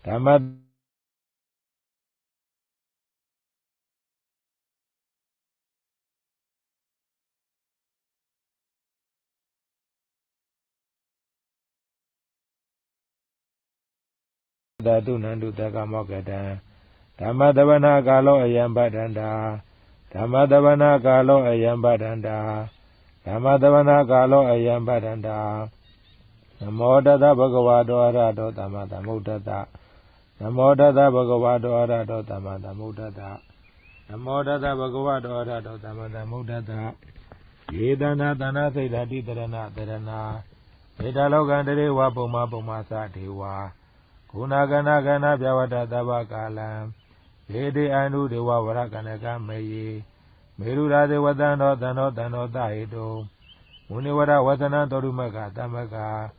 Dhamma Datu Nandu Takamokata Dhamma Davana Kalo Ayambadanda Dhamma Davana Kalo Ayambadanda Dhamma Davana Kalo Ayambadanda Namo Tata Bhagavato Arahato Dhamma Sambuddhassa Namo Tata Bhagavato Arahato Dhamma Sambuddhassa Namo Tata Bhagavato Arahato Dhamma Sambuddhassa Yedana Dana Saidati Dharana Dharana Vedalokandare Vapuma Puma Sadewa Gunagana Gana Vyavata Tabakalam Vede Anu Dewa Varakanaka Meye Merura Devadano Dano Dano Dahido Munivara Vasana Torumaka Tamaka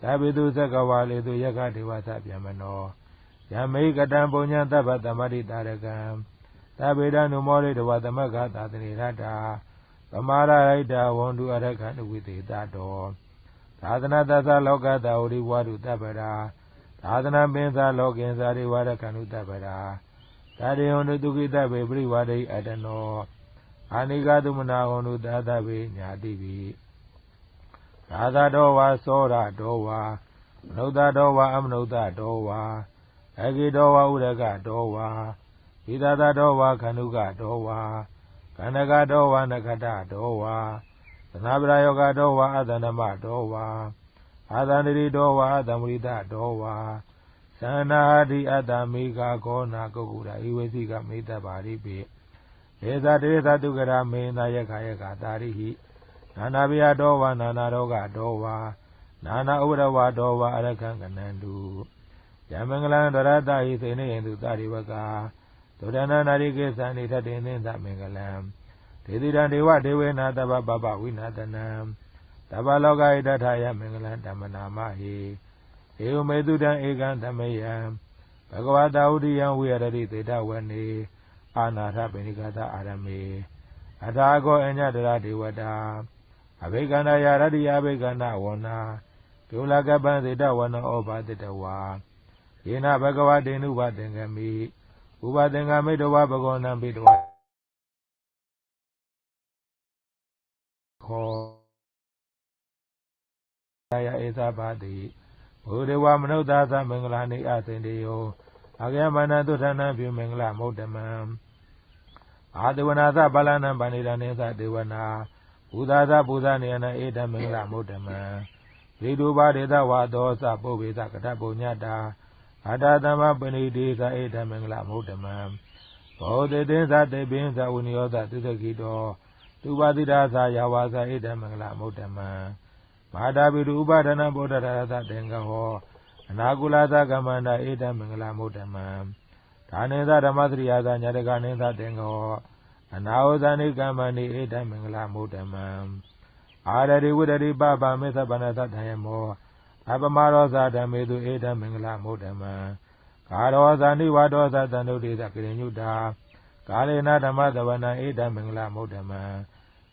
Tabidu Sakawale to Yaka Devasa Pyamano Yamei Katam Punya Tabatamari Tarakam Tabida Numori Devatamaka Tatani Rata Tamara Raita Wondu Arakan with the Tato Tadana Tasa Loka Tauri Wadu Tabara Tadana Benza Lokinsa Varakanu Tabara Tadi Hondu Tukita Bebri Wadi Adano Anika Dumana Hondu Tadabi Nyadibi Radha Dowa Sora Dowa Noda Dowa Amnoda Dowa Agi Dowa Uraga Dowa Vidada Dowa Kanuga Dowa Kanaga Dowa Nakata Dowa Sanabra Yoga Dowa Adanama Dowa Adaniri Dowa Adamrita Dowa Sanahadi Adamika Kona Kokura Iwesika Mita Baribi Eza Deza Tukara Mena Yakayaka Tarihi Nanabia Dowa Nana Roga Dowa Nana Urawa Dowa Arakanganandu Yamanglan Dorata is in into Tarivaka Todana Narike Sanita Dinsa Mangalam Tidiran Dewa Devena Taba Baba Winatanam Tabaloga Idataya Mangalan Tamanamahi Eumedudan Egan Tamayam Bhagavata Udiyan Weari Teta Wani Anata Benikata Arame Atago Enyadra Devada Abegana Yaradi Abegana Wana Tulagaban Zeta Wana Oba Tetawa Yena Bhagava Denuba Dengami Uba Dengami Dowa Bagona Bidwa Kaya Isabadi Udewa Manodasa Manglani Asendio Agamana Dutana Bumengla Modamam Adwanasa Balana Banidanesa Dewana Udasa Budaniana Eda Mengla Modama Riduba Deda Wadosa Bobisa Katabunyata Adadama Benedisa Eda Mengla Modama Ode Densa de Benza Uniosa Tusakido Tubadidasa Yawasa Eda Mengla Modama Madabidu Ubadana Bodadasa Dengaho Nagulasa Gamanda Eda Mengla Modama Tanesa Damatriasa Nyadaganesa Dengaho Anaozani Gamani Eda Mengla Modama Adari Wudari Baba Mesa Banasa Tayamo Abamarosa Damedu Eda Mengla Modama Karosani Wadosa Tanudi Sakrinuda Kalena Damadavana Eda Mengla Modama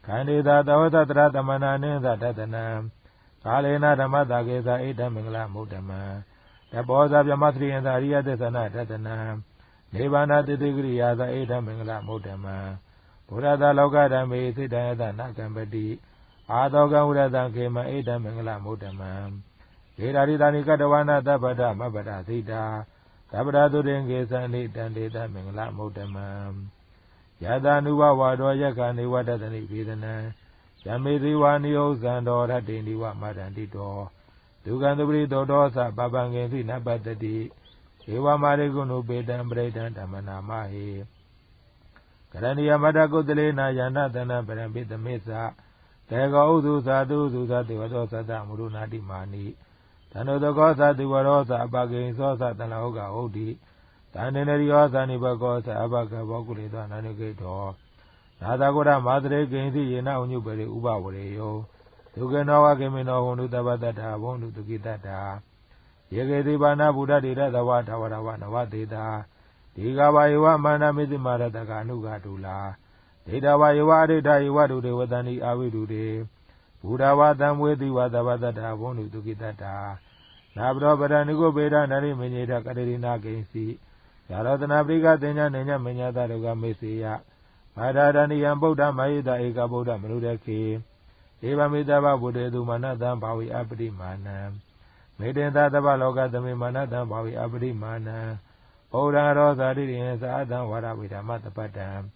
Kandida Dawasa Tratamana Nenza Tatana Kalena Damadagesa Eda Mengla Modama Tabosa Yamatri and Aria Desana Tatana Nivana Tidigriasa Eda Mengla Modama Purada Logada Me Sidayada Nakambadi Adoga Urada Kema Eda Mengla Modama Hirari Kadawana Tabada Mabada Sita Tabada Dudenge Sani Dandeta Mengla Modama Yada Nuwa Wado Yakani Wadatani Vidana Yamizi Wani Osando Ratiniwa Madandito Dugandubri Dodosa Babangensi Nabatati Ewa Marigunu Bedan Bredan Tamana Mahi Karaniya Madagodele Yanatana Parambita Mesa Tega Udu Sadu Susa Devadosa Muruna Dimani Tanodogosa Devarosa Abagin Sosa Tanahoga Odi Tanenariosa Nibagosa Abaga Bokulita Nanugato Nadagora Madre Genzi Yena Unuberi Uba Wareyo Tuganawa Gemino Honu Tabata Wonu Tukitata Yegedi Bana Buddha Dida Wata Warawana Watita Digawaiwa Mana Mizimara Taganuga Tula Dida Waiwa Dida Iwadu de Wadani Avidu de Buddha Watam with the Wadavata Wonu Tukitata Nabro Badanigo Beda Nari Menida Kaderina Gensi Yaratana Briga Denya Nenya Menyata Ruga Mesia Madadani Yamboda Maida Eka Boda Meludaki Eva Midava Budedu Manadam Bawi Abdi Mana Medenda Dava Loga Dami Manadam Bawi Abdi Mana Oda Rosa Diriensa Adam Wara Vida Matapadam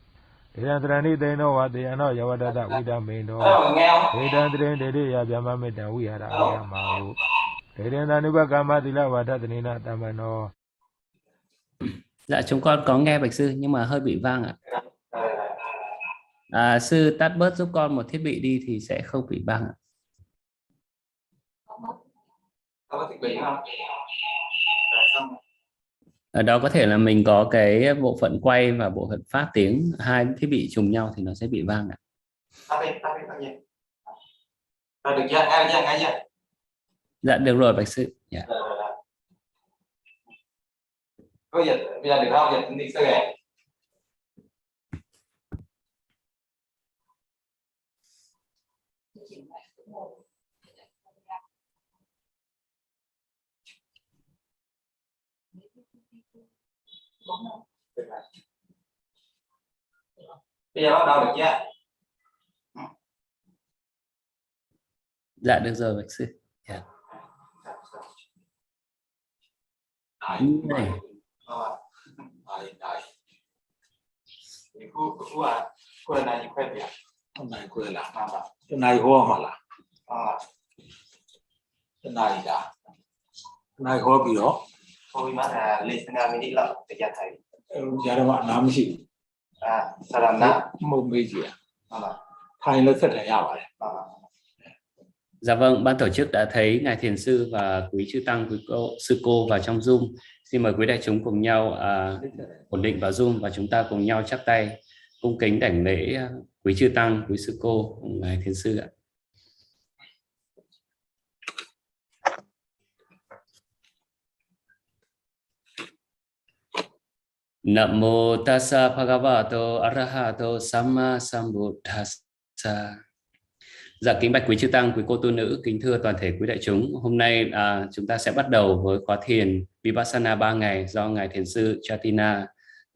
Dedantrani Deno Wadiano Yavada Vida Meno Dedandrin Dedi Yabama Meda Wiara Yamahu Dedandani Bagama Dila Wadadanina Tamano. Dạ chúng con có nghe bạch sư nhưng mà hơi bị vang ạ. Sư tắt bớt giúp con một thiết bị đi thì sẽ không bị vang ạ. Có thiết bị không? Ở đó có thể là mình có cái bộ phận quay và bộ phận phát tiếng, hai thiết bị trùng nhau thì nó sẽ bị vang ạ. Được chưa? Ngay chưa? Dạ được rồi bạch sư. Dạ. Bây giờ được không? Giờ đi sư này. Bây giờ bắt đầu được chưa? Dạ được rồi bạch sư. Dạ. Này. Cô là này khỏe vậy? Hôm nay cô là cái này hoa mà là cái này đã cái này hoa bị đó Thôi mà là lên sang mình đi lợ để ra thầy. Giờ đó bạn làm gì? Sao làm đó? Một mấy gì thay nó rất là giàu đấy. Dạ vâng, ban tổ chức đã thấy ngài thiền sư và quý chư tăng, sư cô vào trong Zoom. Xin mời quý đại chúng cùng nhau ổn định vào Zoom và chúng ta cùng nhau chắp tay cung kính đảnh lễ quý chư tăng, quý sư cô, ngài thiền sư ạ. Nam mô tassa bhagavato arahato samma sambuddhassa. Dạ kính bạch quý chư tăng, quý cô tu nữ, kính thưa toàn thể quý đại chúng. Hôm nay chúng ta sẽ bắt đầu với khóa thiền Vipassana 3 ngày do ngài thiền sư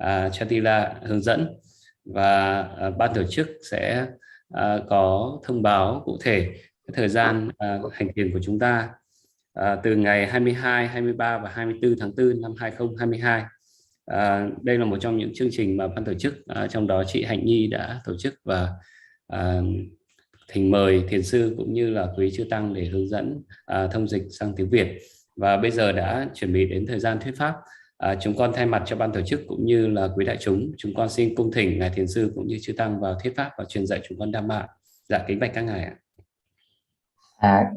Jatila hướng dẫn, và ban tổ chức sẽ có thông báo cụ thể thời gian hành thiền của chúng ta từ ngày 22, 23 và 24 tháng 4 năm 2022. Đây là một trong những chương trình mà ban tổ chức, trong đó chị Hạnh Nhi đã tổ chức và thỉnh mời thiền sư cũng như là quý chư tăng để hướng dẫn thông dịch sang tiếng Việt. Và bây giờ đã chuẩn bị đến thời gian thuyết pháp. Chúng con thay mặt cho ban tổ chức cũng như là quý đại chúng con xin cung thỉnh ngài thiền sư cũng như chư tăng vào thuyết pháp và truyền dạy chúng con Dhamma. Dạ kính bạch các ngài ạ.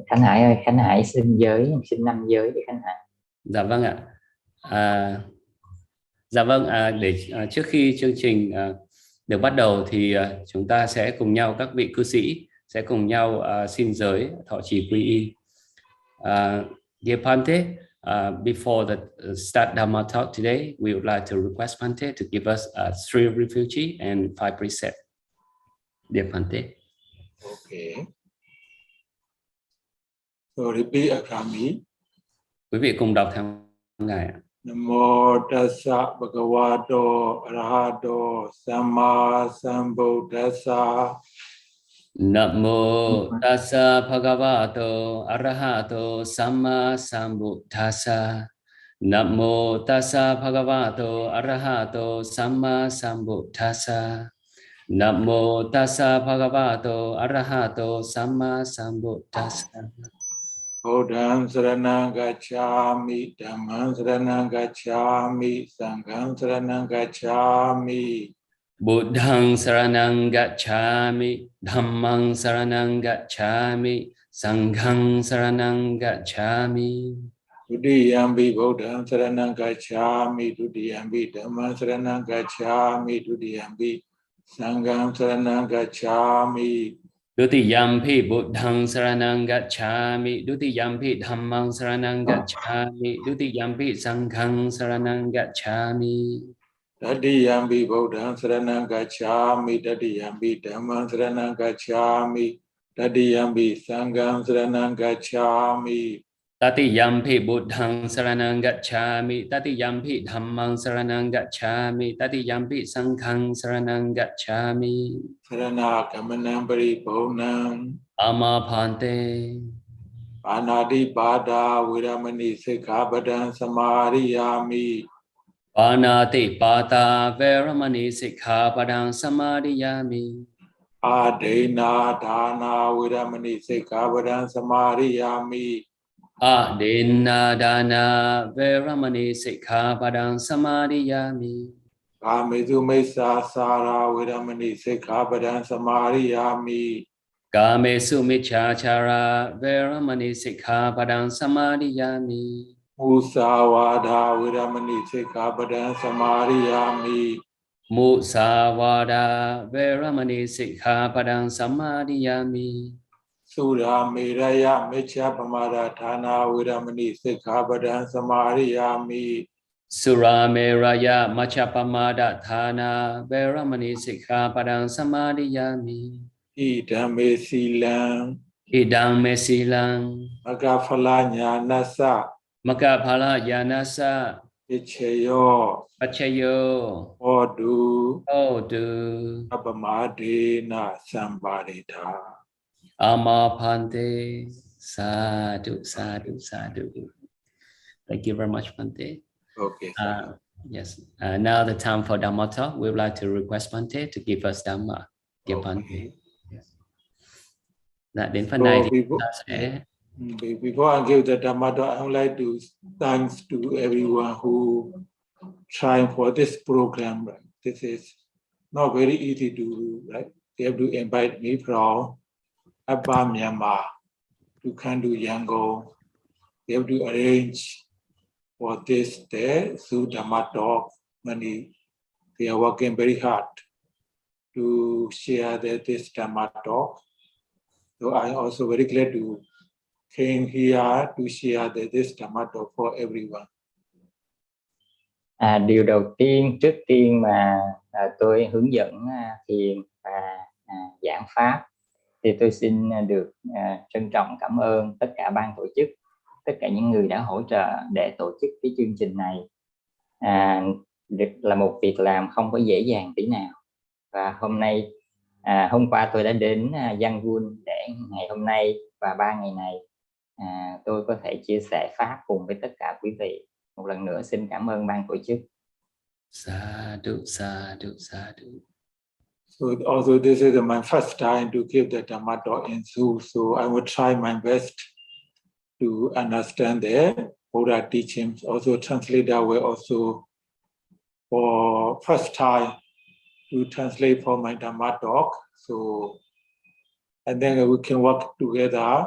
Khánh Hải ơi, Khánh Hải xin 5 giới để Khánh Hải. Dạ vâng ạ. Dạ vâng, trước khi chương trình được bắt đầu thì chúng ta sẽ cùng nhau, các vị cư sĩ sẽ cùng nhau xin giới thọ trì quy y. Dear Bhante, before the start Dhamma talk today, we would like to request Bhante to give us 3 refugee and 5 precept. Dear Bhante. Okay. So repeat after me. Quý vị cùng đọc theo ngài ạ. Namo tassa bhagavato arahato samma sambuddhassa. Namo tassa bhagavato arahato samma sambuddhassa. Namo tassa bhagavato arahato samma sambuddhassa. Namo tassa bhagavato arahato samma sambuddhassa. Buddham saranang gacchami, Dhammam saranang gacchami, Sangham saranang gacchami. Buddhang saranang gacchami, Dhammang saranang gacchami, Sanghang saranang gacchami. Dutiyampi Buddham saranang gacchami, Dutiyampi Dhammam saranang gacchami, Dutiyampi Sangham saranang gacchami. Dutiyampi Buddhang saranang gacchami, Dutiyampi Dhammang saranang gacchami, Dutiyampi Sanghang saranang gacchami. Tatiyampi Buddham saranang gacchami, Tatiyampi Dhammam saranang gacchami, Tatiyampi Sangham saranang gacchami. Tatiyampi Buddhang Saranang Gacchami, Tatiyampi Dhammang Saranang Gacchami, Tatiyampi Sanghang Saranang Gacchami. Sarana Kamanam Paripurnam Amapante. Anadi Bada Viramani Sikkhapadang Samadhiyami. Panati Pata Veramani Sikkhapadang Samadhiyami. Adena Dana Viramani Sikkhapadang Samadhiyami. Adena Dana Veramani Sikkhapadang Samadhiyami. Kamesu Mesa Sara Viramani Sikkhapadang Samadhiyami. Kamesu Michachara Veramani Sikkhapadang Samadhiyami. Musawada Viramani Sikkhapadang Samadhiyami. Musawada Veramani Sikkhapadang Samadhiyami. Sura Miraya Mecha Pamada Thana Viramani Sikkhapadang Samadhiyami. Surameraya Machapamada Thana Veramani Sikkhapadang Samadhiyami. Idame Silang Idang Mesilang Magafala Nyanasa Makaphala Yanasa Icheyo Pachayo Odu Odu Abamadena Sambarita. Amapante. Sadhu, sadhu, sadhu. Thank you very much, Pante. Okay. Yes. Now the time for Dhamma talk. We would like to request Pante to give us Dhamma. Dear Pante. Yes. Đến phần này thì chúng ta sẽ Before I give the Dhamma talk, I would like to thanks to everyone who trying for this program. Right? This is not very easy to do. Right? They have to invite me from Abba Myanmar to come to Yangon. They have to arrange for this there through Dhamma talk money. They are working very hard to share this Dhamma talk. So I also very glad to came here to share this Dhamma talk for everyone. Điều đầu tiên trước tiên mà tôi hướng dẫn thiền và giảng pháp thì tôi xin được trân trọng cảm ơn tất cả ban tổ chức, tất cả những người đã hỗ trợ để tổ chức cái chương trình này. Là một việc làm không có dễ dàng tí nào. Và hôm qua tôi đã đến Yangon để ngày hôm nay và 3 ngày này tôi có thể chia sẻ pháp cùng với tất cả quý vị. Một lần nữa xin cảm ơn ban tổ chức. Sadhu, sadhu, sadhu. So also this is my first time to give the Dhamma talk in Seoul, so I will try my best to understand the Buddha teachings. Also translate that way also for first time to translate for my Dhamma talk. So and then we can work together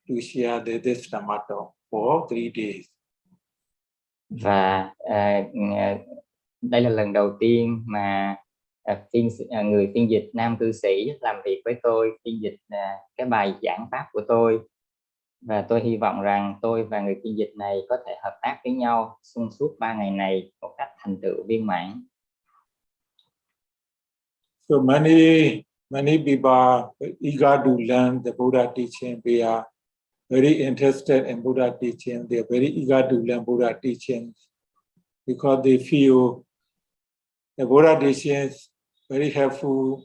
to share this Dhamma talk for 3 days. Và đây là lần đầu tiên mà người phiên dịch nam cư sĩ làm việc với tôi, phiên dịch cái bài giảng pháp của tôi. Và tôi hy vọng rằng tôi và người phiên dịch này có thể hợp tác với nhau xuyên suốt 3 ngày này một cách thành tựu viên mãn. So many people are eager to learn the Buddha teaching. They are very interested in Buddha teaching. They are very eager to learn Buddha teachings because they feel the Buddha teaching is very helpful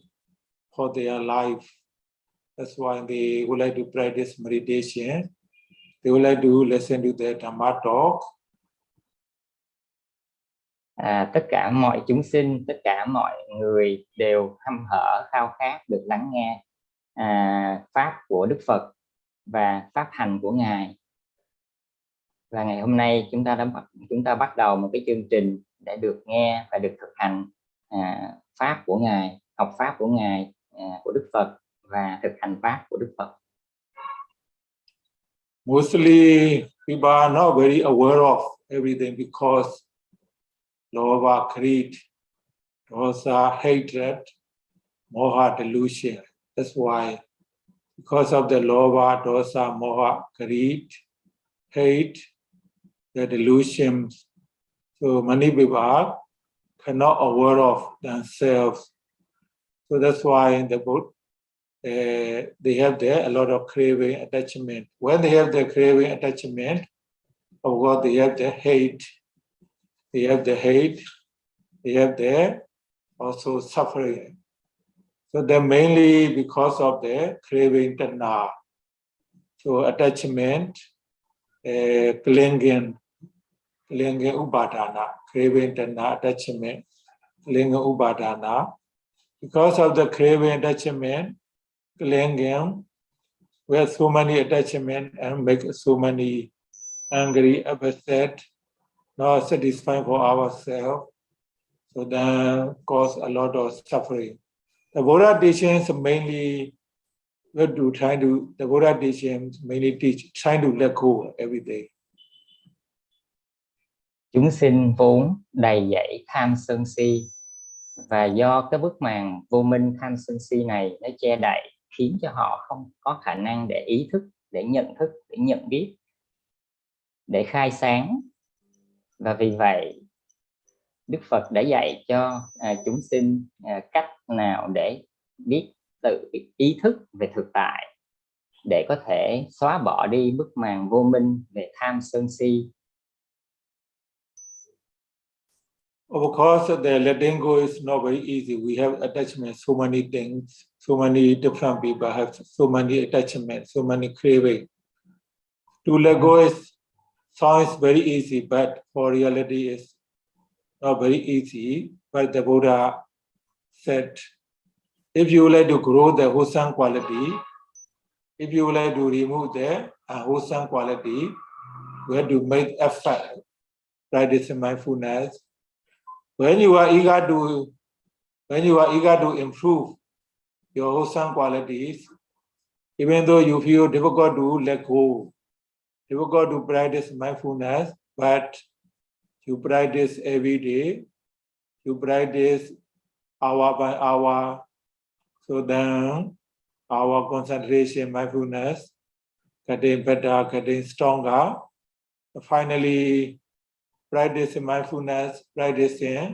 for their life. That's why they would like to practice meditation. They would like to listen to the Dhamma talk. Tất cả mọi chúng sinh, tất cả mọi người đều hăm hở khao khát được lắng nghe pháp của Đức Phật và pháp hành của Ngài. Và ngày hôm nay chúng ta bắt đầu một cái chương trình để được nghe và được thực hành pháp của Ngài, học pháp của Ngài, của Đức Phật và thực hành pháp của Đức Phật. Mostly people are not very aware of everything because love, greed, dosa, hatred, moha, delusion. That's why, because of the love, dosa, moha, greed, hate, the delusions, so many people cannot aware of themselves. So that's why they have there a lot of craving, attachment. When they have the craving, attachment, of course they have the hate. They have the hate. They have the also suffering. So they're mainly because of the craving tanha. So attachment, clinging upadana, craving tanha, attachment, clinging upadana. Because of the craving attachment, clinging, we have so many attachment and make so many angry, upset, not satisfied for ourselves. So that cause a lot of suffering. The Buddha teachings mainly the Buddha teachings mainly teach trying to let go every day. Chúng sinh vốn đầy dẫy tham sân si, và do cái bức màn vô minh tham sân si này nó che đậy, khiến cho họ không có khả năng để ý thức, để nhận thức, để nhận biết, để khai sáng. Và vì vậy Đức Phật đã dạy cho chúng sinh cách nào để biết tự ý thức về thực tại, để có thể xóa bỏ đi bức màn vô minh về tham sân si. Of course, the letting go is not very easy. We have attachment, so many things, so many different people have so many attachments, so many craving. To let go sounds very easy, but for reality is not very easy. But the Buddha said, if you would like to grow the wholesome quality, if you would like to remove the unwholesome quality, we have to make effort, practice mindfulness. When you are eager to improve your wholesome qualities, even though you feel difficult to let go, difficult to practice mindfulness, but you practice every day, you practice hour by hour, so then our concentration, mindfulness, getting better, getting stronger. Finally, practicing mindfulness, practicing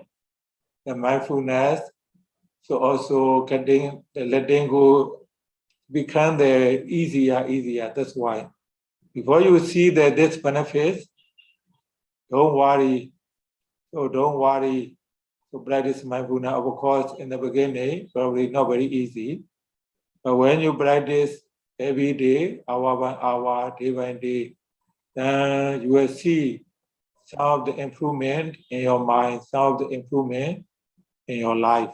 the mindfulness, so also getting the letting go become the easier. That's why. Before you see that this benefits, don't worry. So don't worry. So practice mindfulness. Of course, in the beginning, probably not very easy. But when you practice every day, hour by hour, day by day, then you will see some of the improvement in your mind, some of the improvement in your life.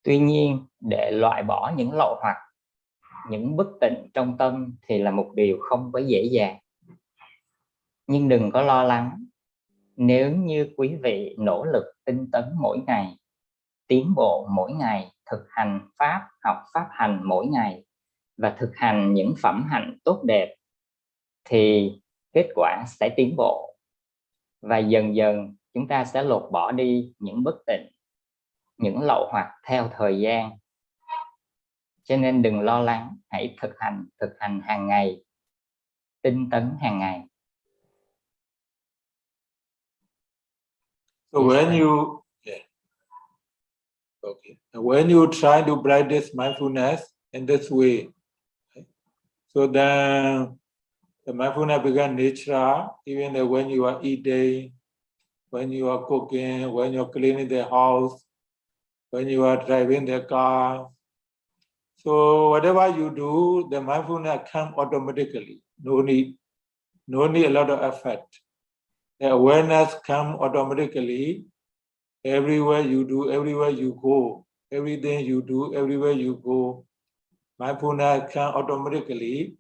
Tuy nhiên, để loại bỏ những lậu hoặc, những bất tịnh trong tâm thì là một điều không có dễ dàng. Nhưng đừng có lo lắng, nếu như quý vị nỗ lực tinh tấn mỗi ngày, tiến bộ mỗi ngày, thực hành Pháp, học Pháp hành mỗi ngày và thực hành những phẩm hạnh tốt đẹp, thì kết quả sẽ tiến bộ. Và dần dần chúng ta sẽ lột bỏ đi những bất tịnh, những lậu hoặc theo thời gian. Cho nên đừng lo lắng, hãy thực hành hàng ngày, tinh tấn hàng ngày. So when you try to practice mindfulness in this way, so then the mindfulness becomes natural, even when you are eating, when you are cooking, when you are cleaning the house, when you are driving the car. So whatever you do, the mindfulness comes automatically. No need a lot of effort. The awareness comes automatically. Everywhere you do, everywhere you go, everything you do, everywhere you go, mindfulness comes automatically.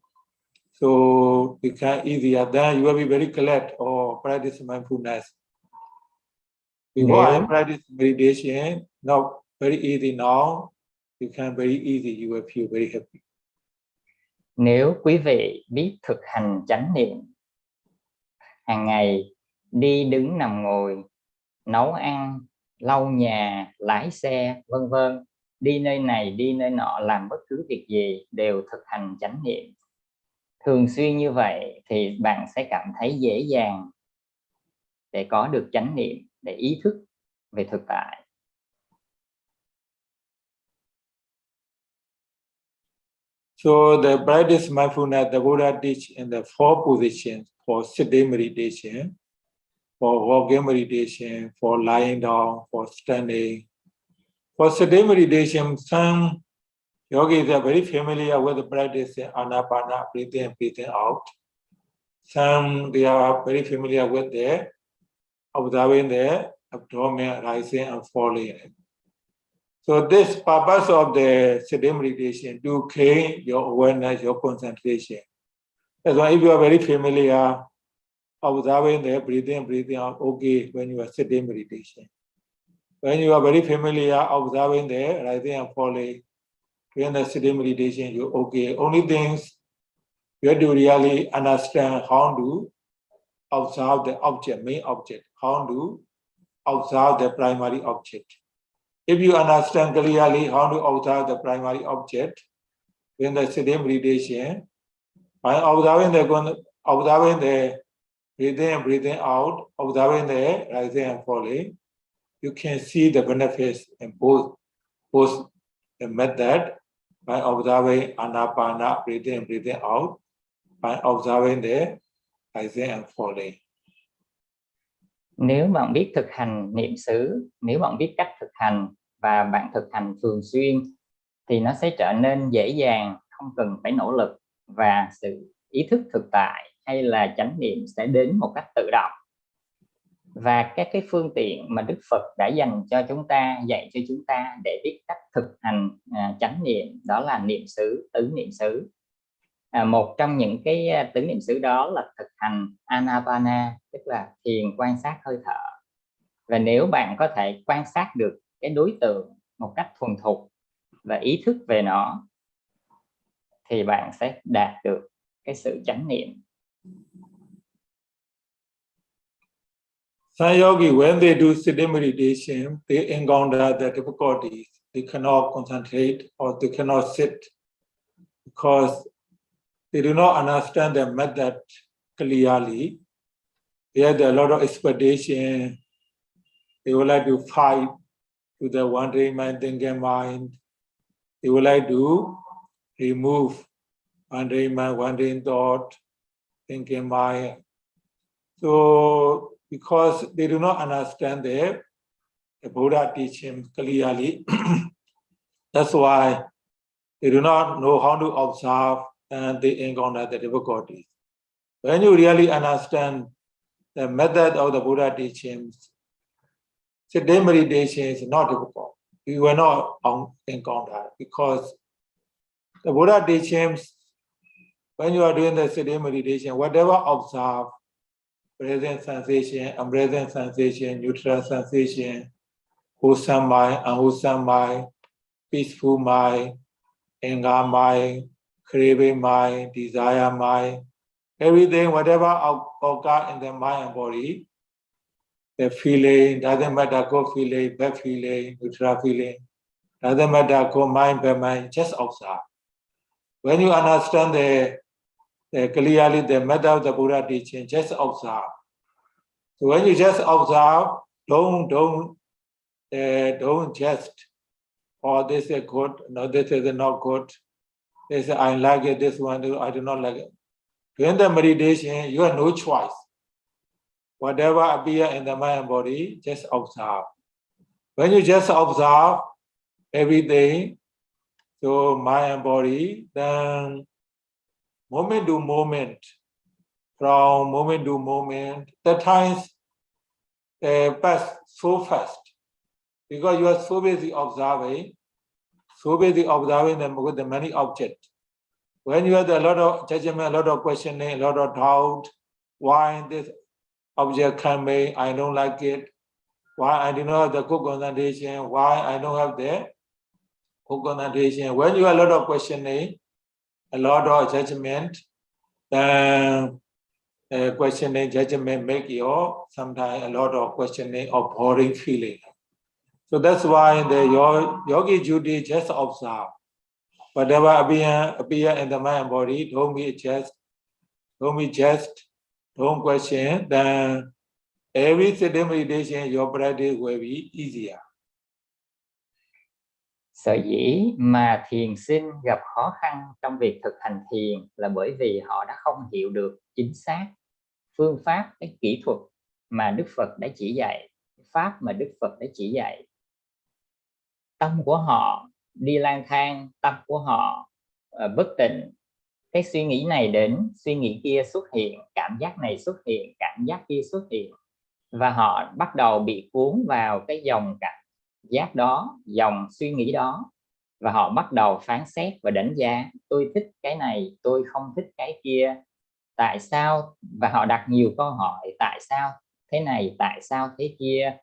So it becomes easier. Then you will be very glad or practice mindfulness. Before I practice meditation, not very easy now. Become very easy. You will feel very happy. Nếu quý vị biết thực hành chánh niệm hàng ngày, đi đứng nằm ngồi, nấu ăn, lau nhà, lái xe, vân vân, đi nơi này đi nơi nọ, làm bất cứ việc gì đều thực hành chánh niệm. Thường xuyên như vậy thì bạn sẽ cảm thấy dễ dàng để có được chánh niệm, để ý thức về thực tại. So the practice mindfulness, the Buddha teach in the 4 positions for sitting meditation, for walking meditation, for lying down, for standing. For sitting meditation, some yogis are very familiar with the practice in Anapana, breathing in, breathing out. Some they are very familiar with the observing the abdomen rising and falling. So this purpose of the sitting meditation to train your awareness, your concentration. That's why if you are very familiar observing the breathing, breathing out, okay, when you are sitting meditation. When you are very familiar observing the rising and falling, when the sitting meditation, you okay. Only things you have to really understand how to observe the object, main object, how to observe the primary object. If you understand clearly how to observe the primary object, when the sitting meditation, by observing the breathing and breathing out, observing the rising and falling, you can see the benefits in both the method by observing anapana, breathing and breathing out, by observing the rising and falling. Nếu bạn biết thực hành niệm xứ, nếu bạn biết cách thực hành và bạn thực hành thường xuyên thì nó sẽ trở nên dễ dàng, không cần phải nỗ lực, và sự ý thức thực tại hay là chánh niệm sẽ đến một cách tự động. Và các cái phương tiện mà Đức Phật đã dành cho chúng ta, dạy cho chúng ta để biết cách thực hành chánh niệm, đó là niệm xứ, tứ niệm xứ. Một trong những cái tứ niệm xứ đó là thực hành Anapana, tức là thiền quan sát hơi thở. Và nếu bạn có thể quan sát được cái đối tượng một cách thuần thục và ý thức về nó, thì bạn sẽ đạt được cái sự chánh niệm. Some yogi, when they do sitting meditation, they encounter the difficulties. They cannot concentrate or they cannot sit because they do not understand the method clearly. They have a lot of expectation. They would like to fight to the wandering mind, thinking mind. They would like to remove wandering mind, wandering thought, thinking mind. So because they do not understand the Buddha teaching clearly, that's why they do not know how to observe and they encounter the difficulties. When you really understand the method of the Buddha teachings, sitting meditation is not difficult. You will not encounter because the Buddha teachings, when you are doing the sitting meditation, whatever observe, present sensation, unpresent sensation, neutral sensation, wholesome mind, unwholesome mind, peaceful mind, anger mind, craving mind, desire mind, everything, whatever occurs in the mind and body, the feeling, doesn't matter good feeling, bad feeling, neutral feeling, doesn't matter good mind, bad mind, just observe. When you understand clearly the method of the Buddha teaching, just observe. So when you just observe, don't just, oh, this is good, no, this is not good. This I like it, this one I do not like it. During the meditation, you have no choice. Whatever appears in the mind and body, just observe. When you just observe everything, so mind and body, then moment to moment, from moment to moment, the times pass so fast because you are so busy observing them with the many objects. When you have a lot of judgment, a lot of questioning, a lot of doubt, why this object can be, I don't like it, why I do not have the good concentration, why I don't have the good concentration. When you have a lot of questioning, a lot of judgment, then questioning, judgment make you sometimes a lot of questioning or boring feeling. So that's why the yogi duty just observe. Whatever appear in the mind and body, don't be just, don't question, then every sitting meditation, your practice will be easier. Sở dĩ mà thiền sinh gặp khó khăn trong việc thực hành thiền là bởi vì họ đã không hiểu được chính xác phương pháp, cái kỹ thuật mà Đức Phật đã chỉ dạy, pháp mà Đức Phật đã chỉ dạy. Tâm của họ đi lang thang, tâm của họ bất tịnh, cái suy nghĩ này đến, suy nghĩ kia xuất hiện, cảm giác này xuất hiện, cảm giác kia xuất hiện, và họ bắt đầu bị cuốn vào cái dòng cảm giác đó, dòng suy nghĩ đó, và họ bắt đầu phán xét và đánh giá, tôi thích cái này, tôi không thích cái kia, tại sao, và họ đặt nhiều câu hỏi, tại sao thế này, tại sao thế kia,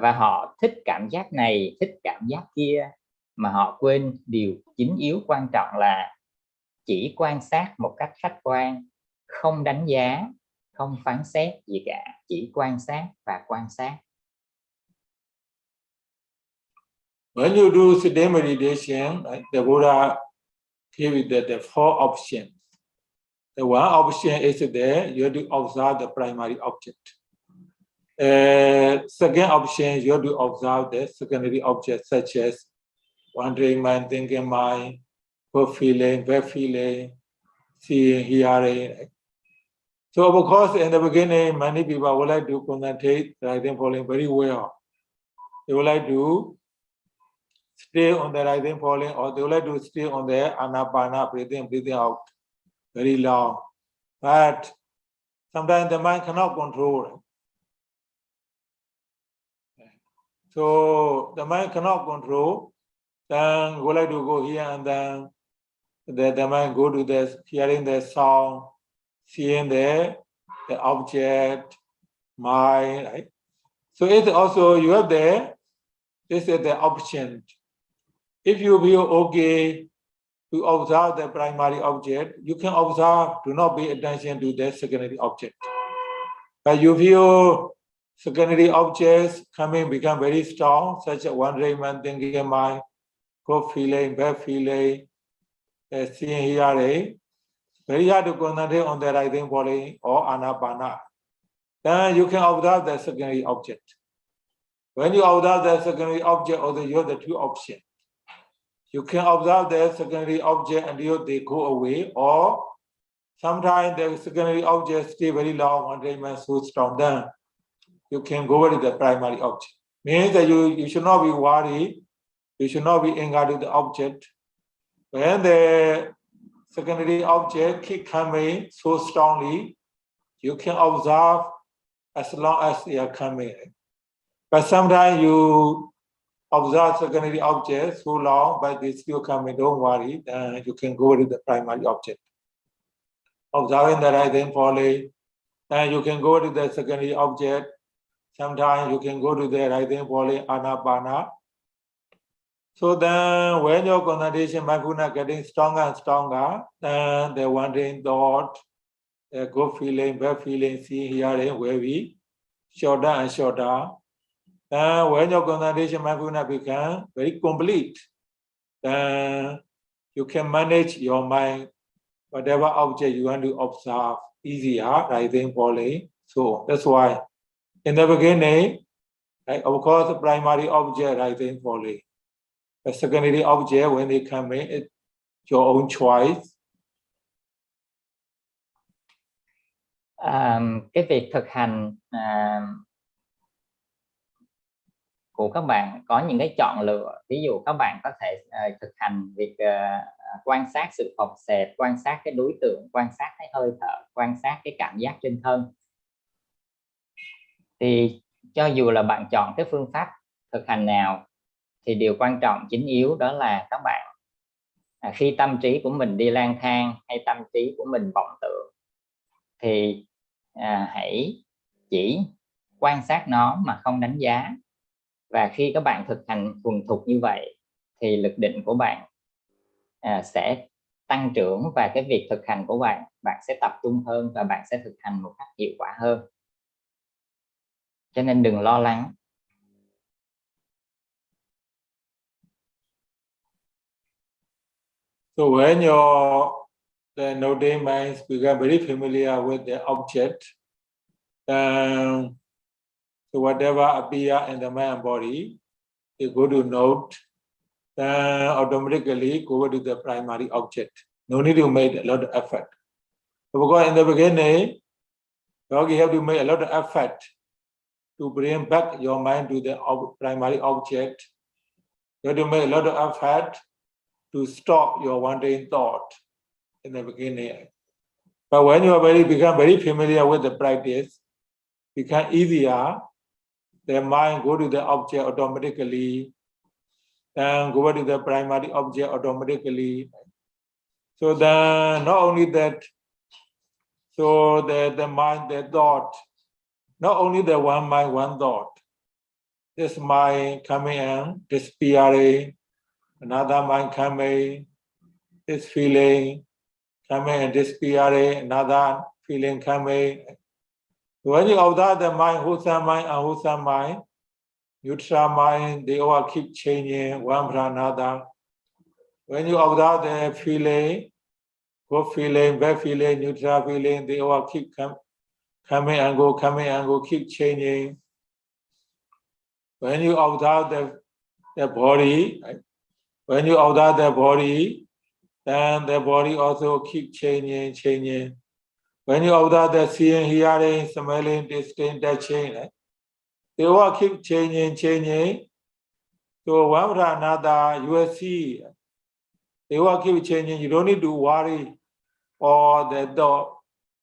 và họ thích cảm giác này, thích cảm giác kia, mà họ quên điều chính yếu quan trọng là chỉ quan sát một cách khách quan, không đánh giá, không phán xét gì cả, chỉ quan sát và quan sát. When you do sitting meditation, the Buddha gave you the four options. The one option is there, you have to observe the primary object. Second option, you have to observe the secondary objects such as wandering mind, thinking mind, good feeling, bad feeling, seeing, hearing. So of course, in the beginning, many people would like to concentrate, rising, falling very well. They would like to stay on the rising, falling, or they would like to stay on the anapana, breathing out very long. But sometimes the mind cannot control. So the mind cannot control, then would like to go here and then the mind go to the hearing the sound, seeing the object, mind, right? So it's also, you have this is the option. If you feel okay to observe the primary object, you can observe, do not pay attention to the secondary object. But you feel secondary objects become very strong, such as wandering mind, thinking mind, good feeling, bad feeling, seeing, hearing, very hard to concentrate on the rising, falling or anapana. Then you can observe the secondary object. When you observe the secondary object, also you have the two options. You can observe the secondary object until they go away, or sometimes the secondary objects stay very long, wandering mind so strong, then you can go to the primary object. Means that you should not be worried, you should not be angry to the object. When the secondary object keep coming so strongly, you can observe as long as they are coming. But sometimes you observe secondary objects so long, but they still coming, don't worry, then you can go to the primary object. Observing the rising, falling, then you can go to the secondary object. Sometimes you can go to the rising, falling, anapana. So then when your concentration mindfulness getting stronger and stronger, then the wandering thought, the good feeling, bad feeling, seeing, hearing will be shorter and shorter. Then when your concentration mindfulness becomes very complete, then you can manage your mind, whatever object you want to observe, easier, rising, falling. So that's why in the beginning, of course, the primary object, rising, falling. The secondary object, when they come in, it's your own choice. Cái việc thực hành của các bạn có những cái chọn lựa. Ví dụ các bạn có thể thực hành việc quan sát sự phồng xẹp, quan sát cái đối tượng, quan sát cái hơi thở, quan sát cái cảm giác trên thân. Thì cho dù là bạn chọn cái phương pháp thực hành nào, thì điều quan trọng chính yếu đó là các bạn khi tâm trí của mình đi lang thang hay tâm trí của mình vọng tưởng, thì hãy chỉ quan sát nó mà không đánh giá. Và khi các bạn thực hành thuần thục như vậy thì lực định của bạn sẽ tăng trưởng, và cái việc thực hành của bạn sẽ tập trung hơn và bạn sẽ thực hành một cách hiệu quả hơn. Cho nên đừng lo lắng. So when the noting minds become very familiar with the object, so whatever appear in the mind and body, they go to note, then automatically go over to the primary object. No need to make a lot of effort. Because in the beginning, you have to make a lot of effort to bring back your mind to the primary object. You have to make a lot of effort to stop your wandering thought in the beginning. But when you become very familiar with the practice, become easier, the mind go to the object automatically, and go to the primary object automatically. So then not only that, so the mind, the thought, not only the one mind, one thought. This mind coming in, disappearing, another mind coming, this feeling coming and disappearing, another feeling coming. When you observe the mind, wholesome mind, unwholesome mind, neutral mind, they all keep changing one from another. When you observe the feeling, good feeling, bad feeling, neutral feeling, they all keep coming and go, keep changing. When you observe the body, when you observe the body, then the body also keep changing. When you observe the seeing, hearing, smelling, tasting, touching, they all keep changing. So one after another, you will see, they all keep changing. You don't need to worry, or the thought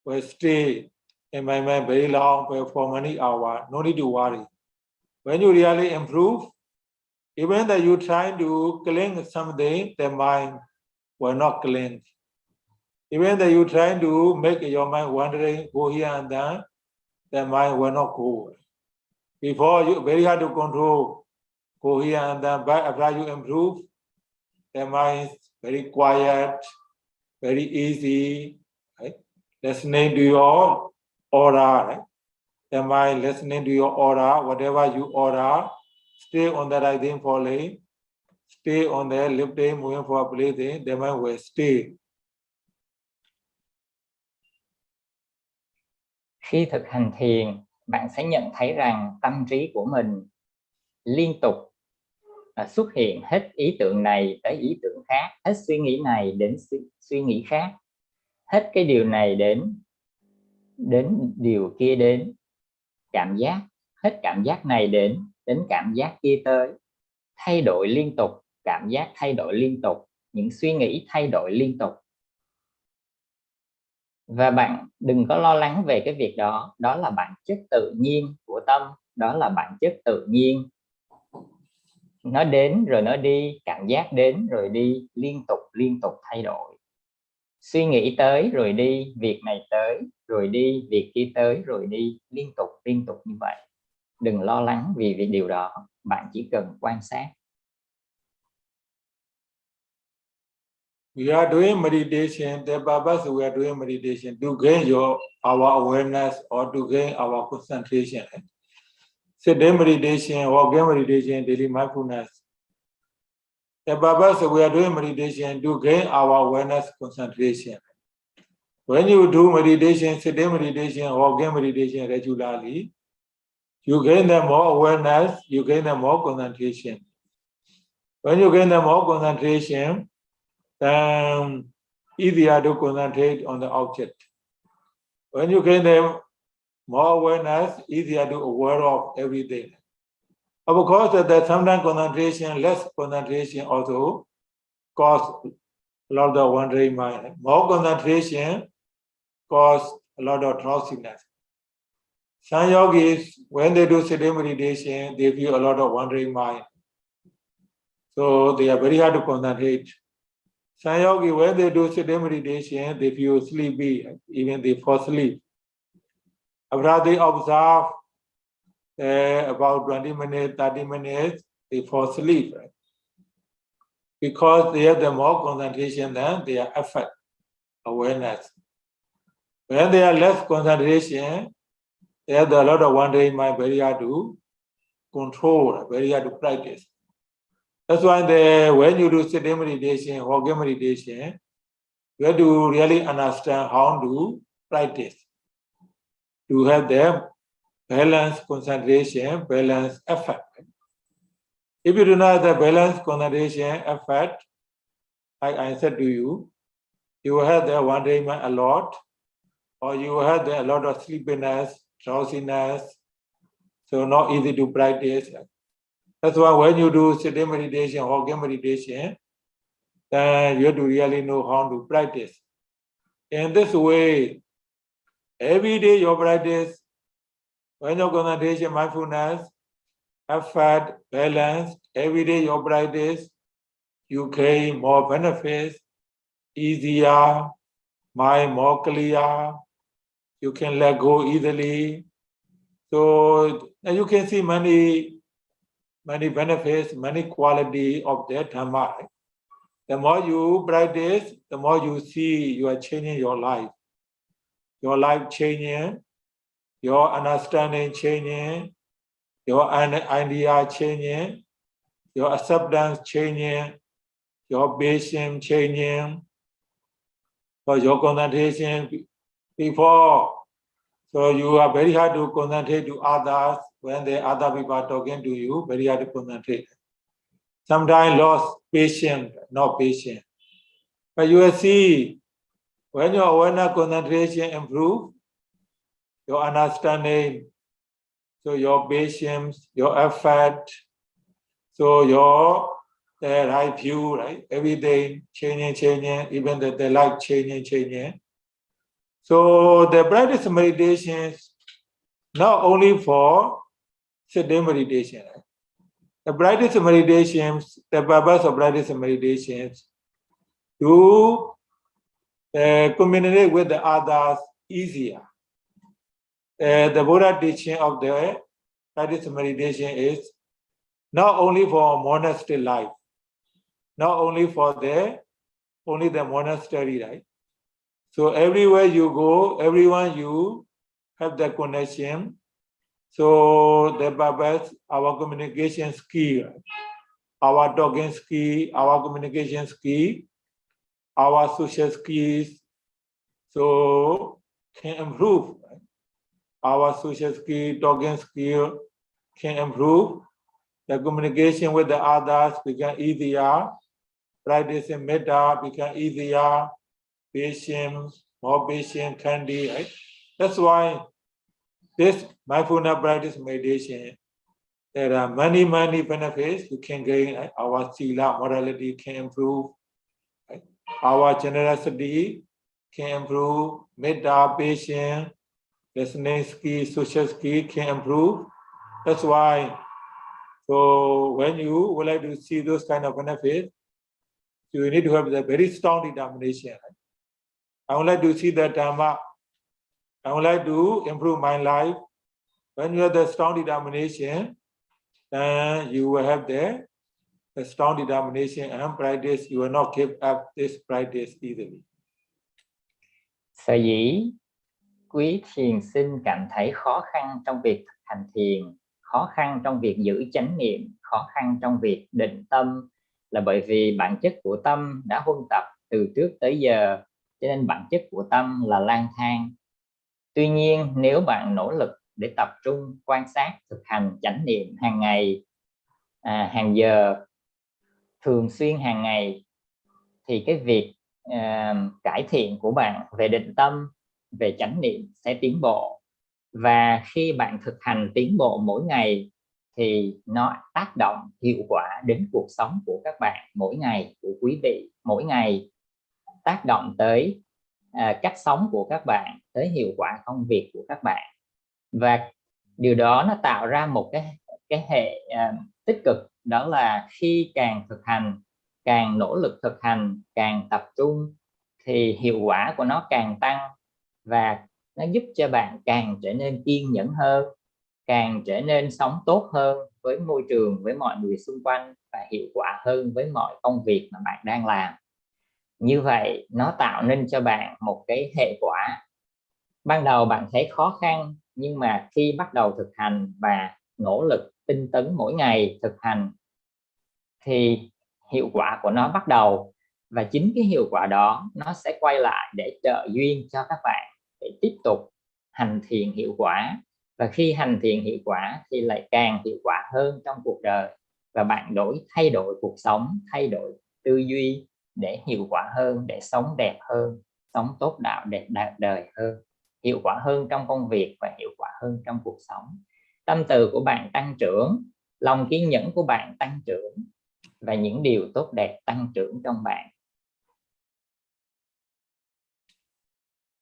will stay in my mind very long, for many hours. No need to worry. When you really improve, even that you trying to cling something, the mind will not cling. Even that you trying to make your mind wandering, go here and there, the mind will not go. Before you very hard to control, go here and there, but after you improve, the mind is very quiet, very easy, right? Listening to your aura, right? The mind listening to your aura, whatever you aura, stay on the rising falling, stay on the lifting, moving for breathing, the mind will stay. Khi thực hành thiền, bạn sẽ nhận thấy rằng tâm trí của mình liên tục xuất hiện hết ý tưởng này tới ý tưởng khác, hết suy nghĩ này đến suy nghĩ khác, hết cái điều này đến điều kia đến, cảm giác, hết cảm giác này đến cảm giác kia tới, thay đổi liên tục, cảm giác thay đổi liên tục, những suy nghĩ thay đổi liên tục. Và bạn đừng có lo lắng về cái việc đó, đó là bản chất tự nhiên của tâm, đó là bản chất tự nhiên. Nó đến rồi nó đi, cảm giác đến rồi đi, liên tục thay đổi. Suy nghĩ tới rồi đi, việc này tới rồi đi, việc kia tới rồi đi, liên tục như vậy. Đừng lo lắng vì điều đó, bạn chỉ cần quan sát. We are doing meditation, the purpose we are doing meditation to gain our awareness or to gain our concentration. Sitting meditation, walking meditation, daily mindfulness. The purpose we are doing meditation to gain our awareness, concentration. When you do meditation, sitting meditation, walking meditation regularly, you gain the more awareness, you gain the more concentration. When you gain the more concentration, then easier to concentrate on the object. When you gain the more awareness, easier to aware of everything. Of course, that sometimes concentration, less concentration also cause a lot of wandering mind. More concentration cause a lot of drowsiness. Some yogis, when they do sitting meditation, they feel a lot of wandering mind. So they are very hard to concentrate. Some yogis, when they do sitting meditation, they feel sleepy, even they fall asleep. After they observe about 20 minutes, 30 minutes, they fall asleep. Right? Because they have the more concentration than their effort, awareness. When they are less concentration, they have a lot of wandering mind, very hard to control, very hard to practice. That's why when you do sitting meditation, walking meditation, you have to really understand how to practice. To have the balance concentration, balance effort. If you do not have the balance concentration effect, like I said to you, you will have the wonderment a lot, or you will have a lot of sleepiness, drowsiness, so not easy to practice. That's why when you do sitting meditation, walking meditation, then you have to really know how to practice. In this way, every day your practice, when your concentration, mindfulness, effort, balance, every day your practice, you gain more benefits, easier, mind more clear, you can let go easily. So you can see many benefits, many quality of that Dhamma. The more you practice, the more you see you are changing your life. Your life changing, your understanding changing, your idea changing, your acceptance changing, your patience changing, for your concentration before. So you are very hard to concentrate to others when the other people are talking to you, very hard to concentrate. Sometimes lost patience, not patient. But you will see when your awareness concentration improve, your understanding, so your patience, your effort, so your the right view, right? Everything changing, even the life changing. So the practice meditations not only for sitting meditation. Right? The practice meditations, the purpose of practice meditations, to communicate with the others easier. The Buddha teaching of the practice meditation is not only for monastery life, not only for only the monastery, right? So everywhere you go, everyone you have the connection. So the purpose, our communication skill, our talking skill, our communication skill, our social skills, so can improve. Right? Our social skill, talking skill can improve. The communication with the others become easier. Practicing metta become easier. Patience, more patient can be, right? That's why this mindfulness practice meditation, there are many benefits you can gain. Right? Our sila, morality can improve. Right? Our generosity can improve. Metta, patience, listening skill, social skill can improve. That's why. So when you would like to see those kind of benefits, you need to have a very strong determination. Right? I would like to see the Dhamma. I would like to improve my life. When you have the strong determination, then you will have the strong determination and practice. You will not give up this practice easily. Sở dĩ quý thiền sinh cảm thấy khó khăn trong việc thực hành thiền, khó khăn trong việc giữ chánh niệm, khó khăn trong việc định tâm là bởi vì bản chất của tâm đã huân tập từ trước tới giờ, cho nên bản chất của tâm là lang thang. Tuy nhiên, nếu bạn nỗ lực để tập trung quan sát thực hành chánh niệm hàng ngày, hàng giờ, thường xuyên hàng ngày, thì cái việc cải thiện của bạn về định tâm, về chánh niệm sẽ tiến bộ. Và khi bạn thực hành tiến bộ mỗi ngày thì nó tác động hiệu quả đến cuộc sống của các bạn mỗi ngày, của quý vị mỗi ngày, tác động tới cách sống của các bạn, tới hiệu quả công việc của các bạn. Và điều đó nó tạo ra một cái hệ tích cực, đó là khi càng thực hành, càng nỗ lực thực hành, càng tập trung thì hiệu quả của nó càng tăng, và nó giúp cho bạn càng trở nên kiên nhẫn hơn, càng trở nên sống tốt hơn với môi trường, với mọi người xung quanh, và hiệu quả hơn với mọi công việc mà bạn đang làm. Như vậy nó tạo nên cho bạn một cái hệ quả. Ban đầu bạn thấy khó khăn, nhưng mà khi bắt đầu thực hành và nỗ lực tinh tấn mỗi ngày thực hành thì hiệu quả của nó bắt đầu, và chính cái hiệu quả đó nó sẽ quay lại để trợ duyên cho các bạn để tiếp tục hành thiền hiệu quả. Và khi hành thiền hiệu quả thì lại càng hiệu quả hơn trong cuộc đời. và bạn thay đổi cuộc sống, thay đổi tư duy để hiệu quả hơn, để sống đẹp hơn, sống tốt đạo, đẹp đời hơn, hiệu quả hơn trong công việc và hiệu quả hơn trong cuộc sống. Tâm từ của bạn tăng trưởng, lòng kiên nhẫn của bạn tăng trưởng và những điều tốt đẹp tăng trưởng trong bạn.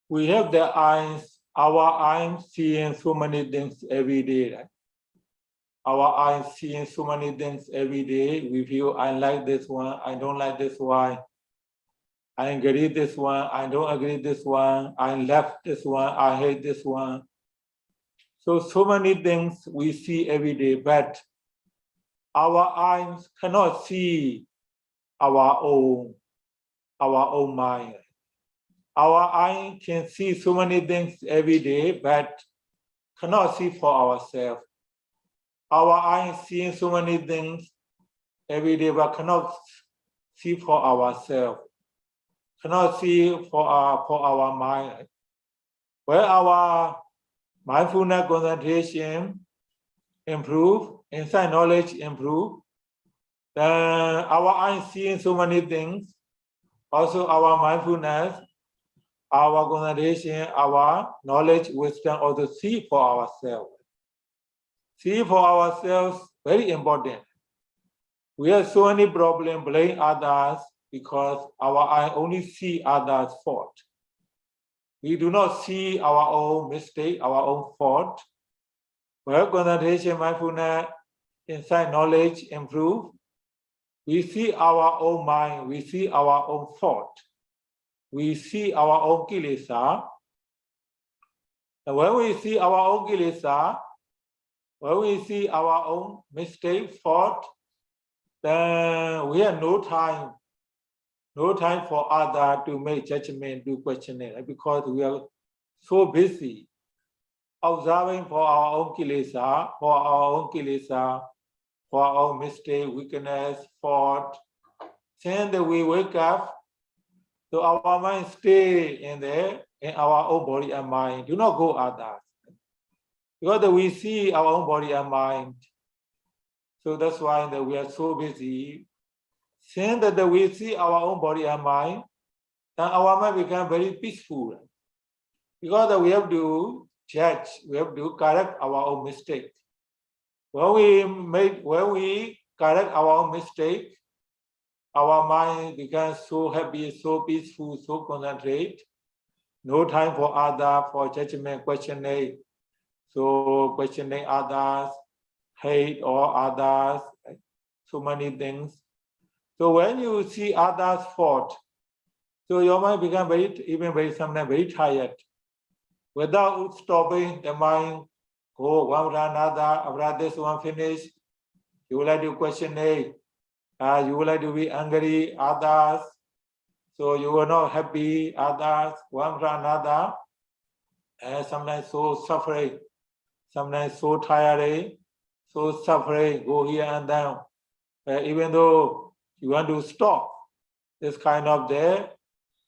We have the eyes, our eyes seeing so many things every day, right? Our eyes seeing so many things every day. We feel I like this one, I don't like this one. I agree this one, I don't agree this one. I left this one, I hate this one. So many things we see every day, but our eyes cannot see our own mind. Our eye can see so many things every day, but cannot see for ourselves. Our eye seeing so many things every day, but cannot see for ourselves. Cannot see for our mind. Where our mindfulness concentration improve, insight knowledge improve, then our eye seeing so many things. Also our mindfulness, our concentration, our knowledge, wisdom also see for ourselves. See for ourselves, very important. We have so many problems blaming others because our eye only see others' fault. We do not see our own mistake, our own fault. Where concentration, mindfulness, insight, knowledge improve, we see our own mind, we see our own fault. We see our own kilesa. And when we see our own kilesa, when we see our own mistake, fault, then we have no time for others to make judgment, to question it, because we are so busy observing for our own kilesa, for our own mistake, weakness, fault. Then that we wake up, so our mind stay in there, in our own body and mind, do not go others. Because we see our own body and mind. So that's why that we are so busy. Since that we see our own body and mind, then our mind becomes very peaceful. Because we have to judge, we have to correct our own mistake. When we correct our own mistake, our mind becomes so happy, so peaceful, so concentrated. No time for other, for judgment, questioning. So questioning others, hate all others, so many things. So when you see others' fault, so your mind becomes sometimes very tired. Without stopping, the mind go one after another. After this one finish, you would like to question it. You would like to be angry, others. So you are not happy, others, one after another. And sometimes so suffering, sometimes so tiring, so suffering, go here and down. Even though you want to stop this kind of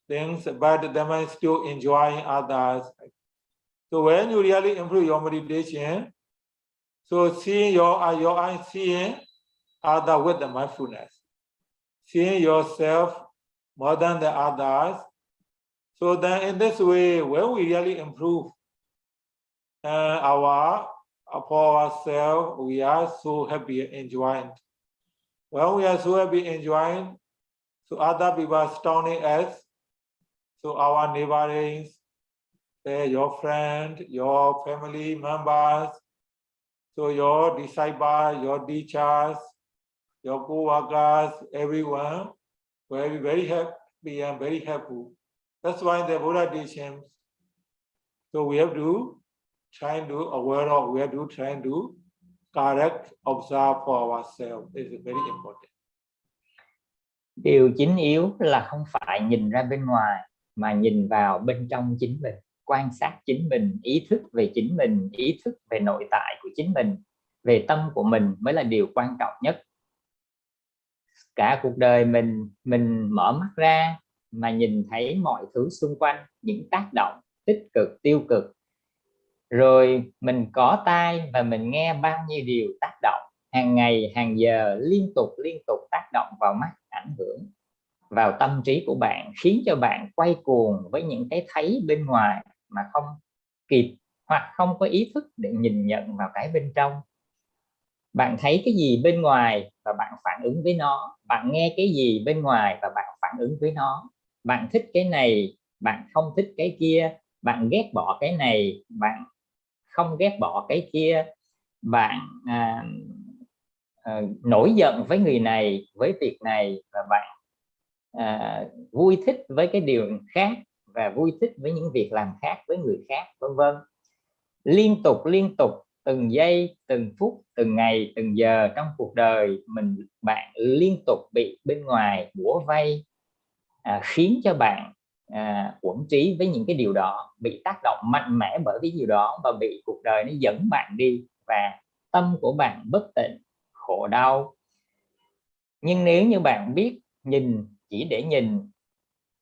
things, but the mind still enjoying others. So when you really improve your meditation, so seeing your eyes, seeing other with the mindfulness, seeing yourself more than the others. So then in this way, when we really improve for ourselves, we are so happy enjoying. When we are so happy enjoying, so other people are astounding us. So our neighbors, your friend, your family members, so your disciples, your teachers, your co-workers, everyone will be very happy and very helpful. That's why the Buddha teaches. So we have to try to aware of, we have to try to correct, observe for ourselves. This is very important. Điều chính yếu là không phải nhìn ra bên ngoài mà nhìn vào bên trong chính mình, quan sát chính mình, ý thức về chính mình, ý thức về nội tại của chính mình, về tâm của mình mới là điều quan trọng nhất. Cả cuộc đời mình mở mắt ra mà nhìn thấy mọi thứ xung quanh, những tác động tích cực, tiêu cực. Rồi mình có tai và mình nghe bao nhiêu điều tác động hàng ngày, hàng giờ, liên tục tác động vào mắt, ảnh hưởng vào tâm trí của bạn, khiến cho bạn quay cuồng với những cái thấy bên ngoài mà không kịp hoặc không có ý thức để nhìn nhận vào cái bên trong. Bạn thấy cái gì bên ngoài và bạn phản ứng với nó, bạn nghe cái gì bên ngoài và bạn phản ứng với nó, bạn thích cái này, bạn không thích cái kia, bạn ghét bỏ cái này, bạn không ghét bỏ cái kia, bạn nổi giận với người này, với việc này, và bạn vui thích với cái điều khác và vui thích với những việc làm khác với người khác, vân vân. Liên tục từng giây, từng phút, từng ngày, từng giờ trong cuộc đời bạn liên tục bị bên ngoài bủa vây, khiến cho bạn uẩn trí với những cái điều đó, bị tác động mạnh mẽ bởi cái điều đó và bị cuộc đời nó dẫn bạn đi, và tâm của bạn bất tịnh, khổ đau. Nhưng nếu như bạn biết nhìn, chỉ để nhìn,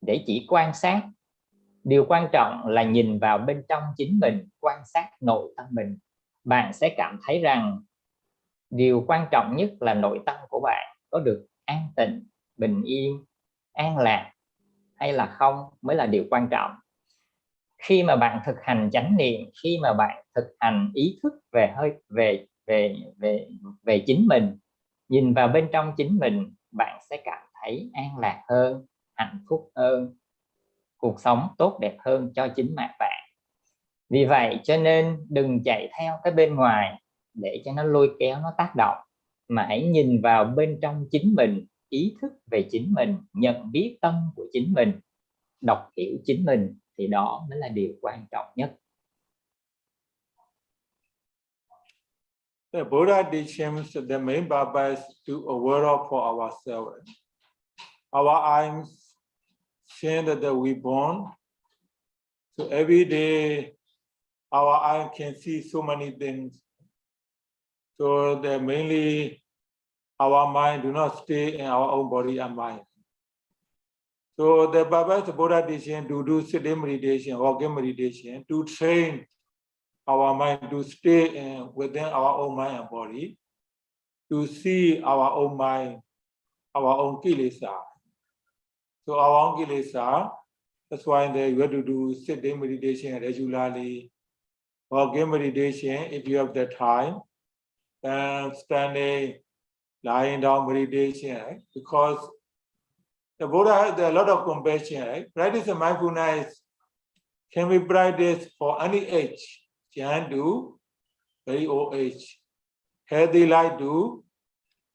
để chỉ quan sát, điều quan trọng là nhìn vào bên trong chính mình, quan sát nội tâm mình, bạn sẽ cảm thấy rằng điều quan trọng nhất là nội tâm của bạn có được an tịnh, bình yên, an lạc hay là không mới là điều quan trọng. Khi mà bạn thực hành chánh niệm, khi mà bạn thực hành ý thức về chính mình, nhìn vào bên trong chính mình, bạn sẽ cảm thấy an lạc hơn, hạnh phúc hơn, cuộc sống tốt đẹp hơn cho chính bạn. Vì vậy cho nên đừng chạy theo cái bên ngoài để cho nó lôi kéo, nó tác động, mà hãy nhìn vào bên trong chính mình, ý thức về chính mình, nhận biết tâm của chính mình, đọc hiểu chính mình, thì đó mới là điều quan trọng nhất. The Buddha teaches the main purpose to aware of for ourselves. Our eyes see that we born, so every day our eye can see so many things. So that mainly our mind do not stay in our own body and mind. So the purpose of Buddha teaching to do sitting meditation, walking meditation, to train our mind to stay within our own mind and body, to see our own mind, our own kilesa. So our own kilesa, that's why you have to do sitting meditation regularly, walking meditation if you have the time, and standing, lying down meditation, right? Because the Buddha has a lot of compassion, right? Practice of mindfulness can be practiced for any age. Young do, very old age. Healthy life do,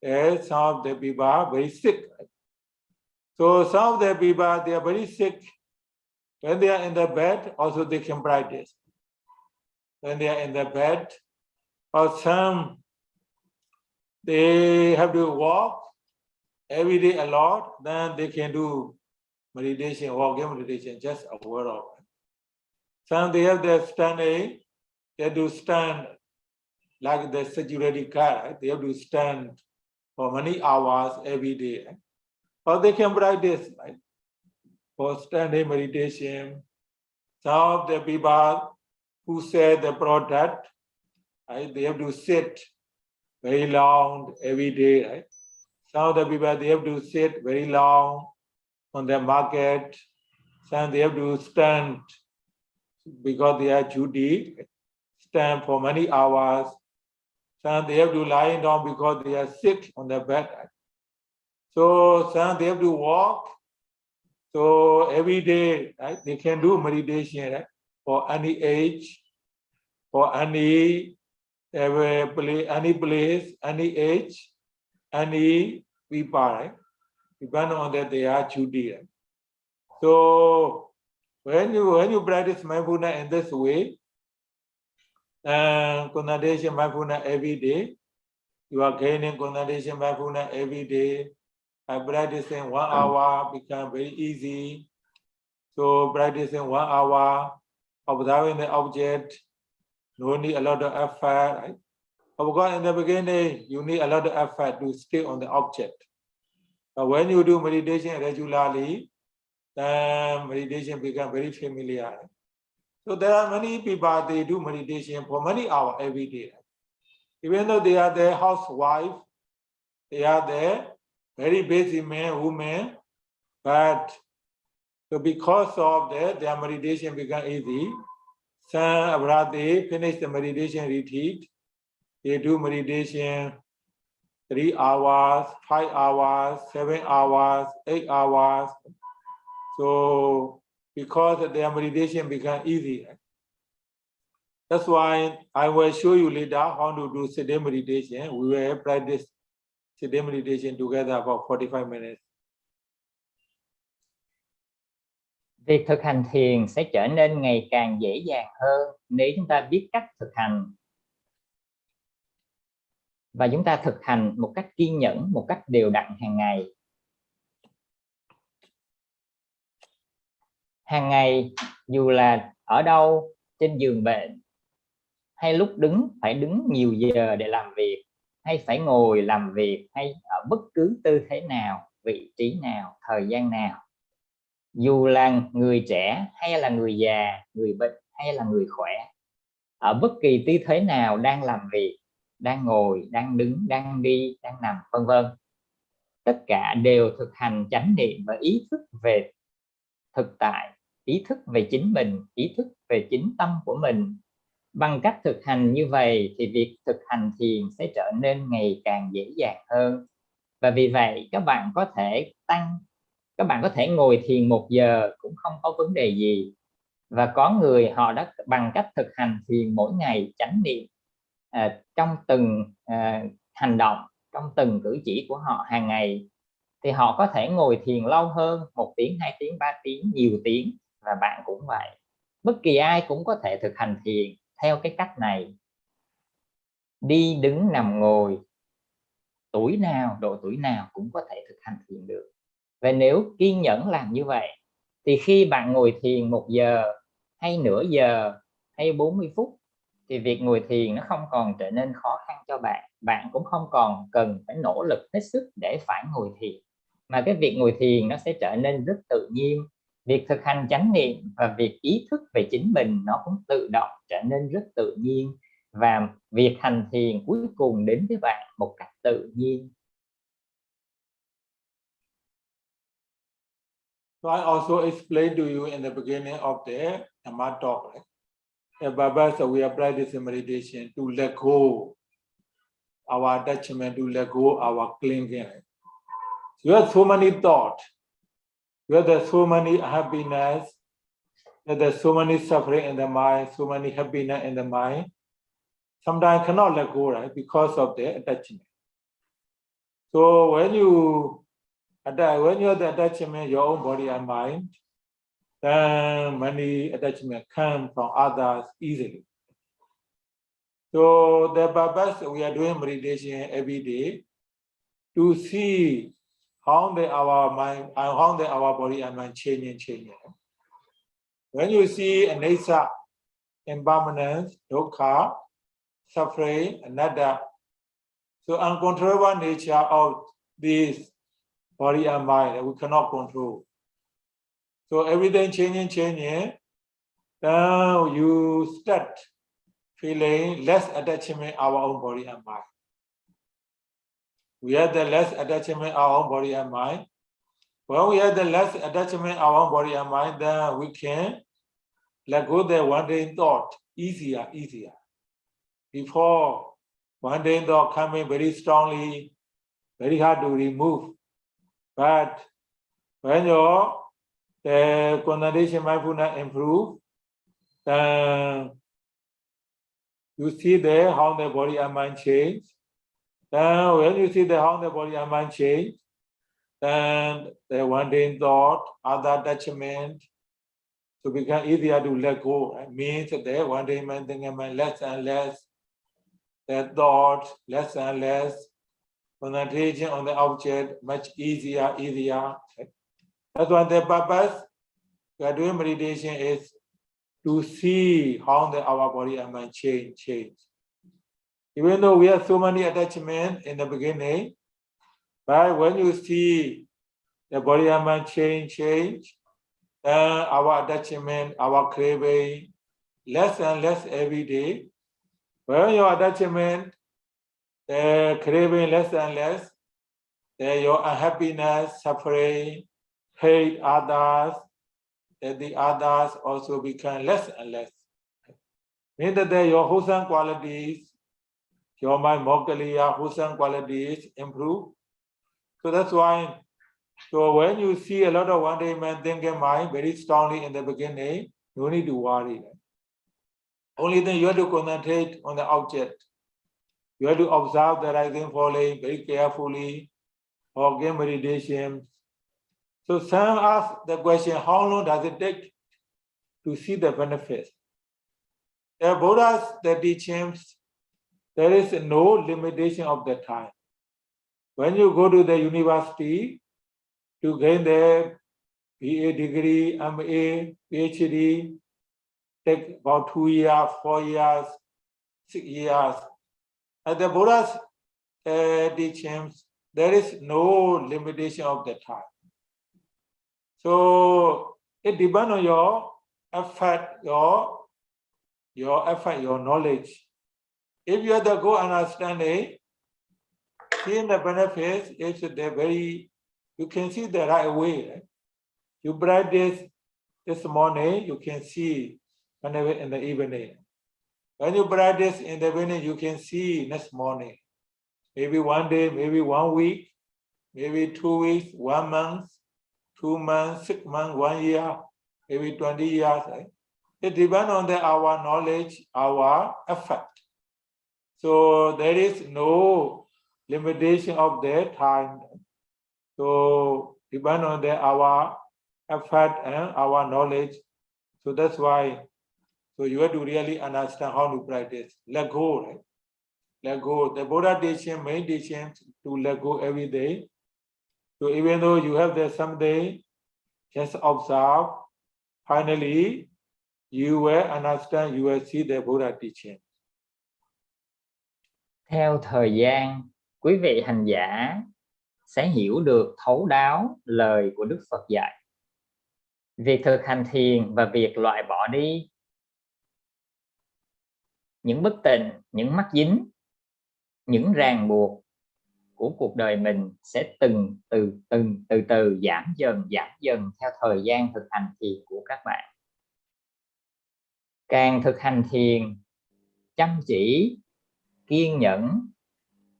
as some of the people are very sick. Right? So some of the people, they are very sick. When they are in the bed, also they can practice. When they are in the bed, or some, they have to walk every day a lot, then they can do meditation, walking meditation, just aware of it. Some they have their standing, they have to stand like the security guard, right? They have to stand for many hours every day. Right? Or they can practice, right? For standing meditation. Some of the people who sell the product, right? They have to sit very long every day, right? Some of the people, they have to sit very long on the market. Some they have to stand because they are duty, stand for many hours. Some they have to lie down because they are sick on the bed. So some they have to walk. So every day, right, they can do meditation, right? For any age, for any place, any age, any people, right? Depending on that, they are duty. Right? So when you practice mindfulness in this way, concentration mindfulness every day, you are gaining concentration mindfulness every day. And practicing 1 hour become very easy. So practicing 1 hour, observing the object, no need a lot of effort. Right? Of course, in the beginning, you need a lot of effort to stay on the object. But when you do meditation regularly, then meditation becomes very familiar. Right? So there are many people, they do meditation for many hours every day. Even though they are the housewife, they are the very busy men, women, but so because of that, their meditation become easy. Some abroad they finish the meditation retreat. They do meditation 3 hours, 5 hours, 7 hours, 8 hours. So because their meditation become easy. That's why I will show you later how to do sitting meditation. We will practice sitting meditation together about 45 minutes. Việc thực hành thiền sẽ trở nên ngày càng dễ dàng hơn nếu chúng ta biết cách thực hành. Và chúng ta thực hành một cách kiên nhẫn, một cách đều đặn hàng ngày. Hàng ngày, dù là ở đâu, trên giường bệnh, hay lúc đứng, phải đứng nhiều giờ để làm việc, hay phải ngồi làm việc, hay ở bất cứ tư thế nào, vị trí nào, thời gian nào. Dù là người trẻ hay là người già, người bệnh hay là người khỏe, ở bất kỳ tư thế nào đang làm việc, đang ngồi, đang đứng, đang đi, đang nằm, vân vân. Tất cả đều thực hành chánh niệm và ý thức về thực tại, ý thức về chính mình, ý thức về chính tâm của mình. Bằng cách thực hành như vậy thì việc thực hành thiền sẽ trở nên ngày càng dễ dàng hơn. Và vì vậy các bạn có thể ngồi thiền 1 giờ cũng không có vấn đề gì. Và có người họ đã bằng cách thực hành thiền mỗi ngày chánh niệm trong từng hành động, trong từng cử chỉ của họ hàng ngày, thì họ có thể ngồi thiền lâu hơn 1 tiếng, 2 tiếng, 3 tiếng, nhiều tiếng. Và bạn cũng vậy. Bất kỳ ai cũng có thể thực hành thiền theo cái cách này. Đi, đứng, nằm, ngồi, tuổi nào, độ tuổi nào cũng có thể thực hành thiền được. Và nếu kiên nhẫn làm như vậy, thì khi bạn ngồi thiền 1 giờ, hay nửa giờ, hay 40 phút, thì việc ngồi thiền nó không còn trở nên khó khăn cho bạn. Bạn cũng không còn cần phải nỗ lực hết sức để phải ngồi thiền. Mà cái việc ngồi thiền nó sẽ trở nên rất tự nhiên. Việc thực hành chánh niệm và việc ý thức về chính mình nó cũng tự động trở nên rất tự nhiên. Và việc hành thiền cuối cùng đến với bạn một cách tự nhiên. So I also explained to you in the beginning of the Dhamma talk, right? Baba, so we are practicing meditation to let go our attachment, to let go our clinging. Right? You have so many thoughts, you have so many happiness, there's so many suffering in the mind, so many happiness in the mind. Sometimes cannot let go, right? Because of the attachment. So when you have the attachment, your own body and mind, then many attachments come from others easily. So the purpose, we are doing meditation every day to see how our mind, how our body and mind changing. When you see anicca, impermanence, dukkha, suffering, anatta, so uncontrollable nature of this body and mind, we cannot control. So everything changing, now you start feeling less attachment our own body and mind. We have the less attachment our own body and mind. When we have the less attachment our own body and mind, then we can let go the wandering thought easier. Before wandering thought coming very strongly, very hard to remove. But when the concentration mindfulness improve, then you see there how the body and mind change. Then when you see how the body and mind change, then the wandering thought, other attachment, to become easier to let go. It means that the wandering mind thinking mind less and less, the thought less and less, concentration on the object much easier. That's why the purpose we are doing meditation is to see how our body and mind change. Even though we have so many attachments in the beginning, but when you see the body and mind change, our attachment, our craving, less and less every day. When your attachment the craving less and less, then your unhappiness, suffering, hate others, then the others also become less and less. Means that your wholesome qualities, your mind Mokkaliya wholesome qualities improve. So that's why, so when you see a lot of one-day man thinking mind very strongly in the beginning, no need to worry. Only then you have to concentrate on the object. You have to observe the rising falling very carefully, or give meditation. So some ask the question, how long does it take to see the benefits? The Buddha's the teachings, there is no limitation of the time. When you go to the university to gain the BA degree, MA, PhD, take about 2 years, 4 years, 6 years. At the Buddha's teachings, there is no limitation of the time. So it depends on your effort, your effort, your knowledge. If you have the good understanding, seeing the benefits is the very, you can see the right way. Right? You practice this morning, you can see benefit in the evening. When you practice in the evening, you can see next morning. Maybe one day, maybe 1 week, maybe 2 weeks, 1 month, 2 months, 6 months, 1 year, maybe 20 years. Right? It depends on our knowledge, our effort. So there is no limitation of the time. So depend on our effort and our knowledge. So that's why. So you have to really understand how to practice. Let go, right? Let go. The Buddha teaching, main teaching to let go every day. So even though you have there someday, just observe. Finally, you will understand, you will see the Buddha teaching. Theo thời gian, quý vị hành giả sẽ hiểu được thấu đáo lời của Đức Phật dạy. Việc thực hành thiền và việc loại bỏ đi những bất tịnh, những mắc dính, những ràng buộc của cuộc đời mình sẽ từ từ giảm dần theo thời gian thực hành thiền của các bạn. Càng thực hành thiền chăm chỉ, kiên nhẫn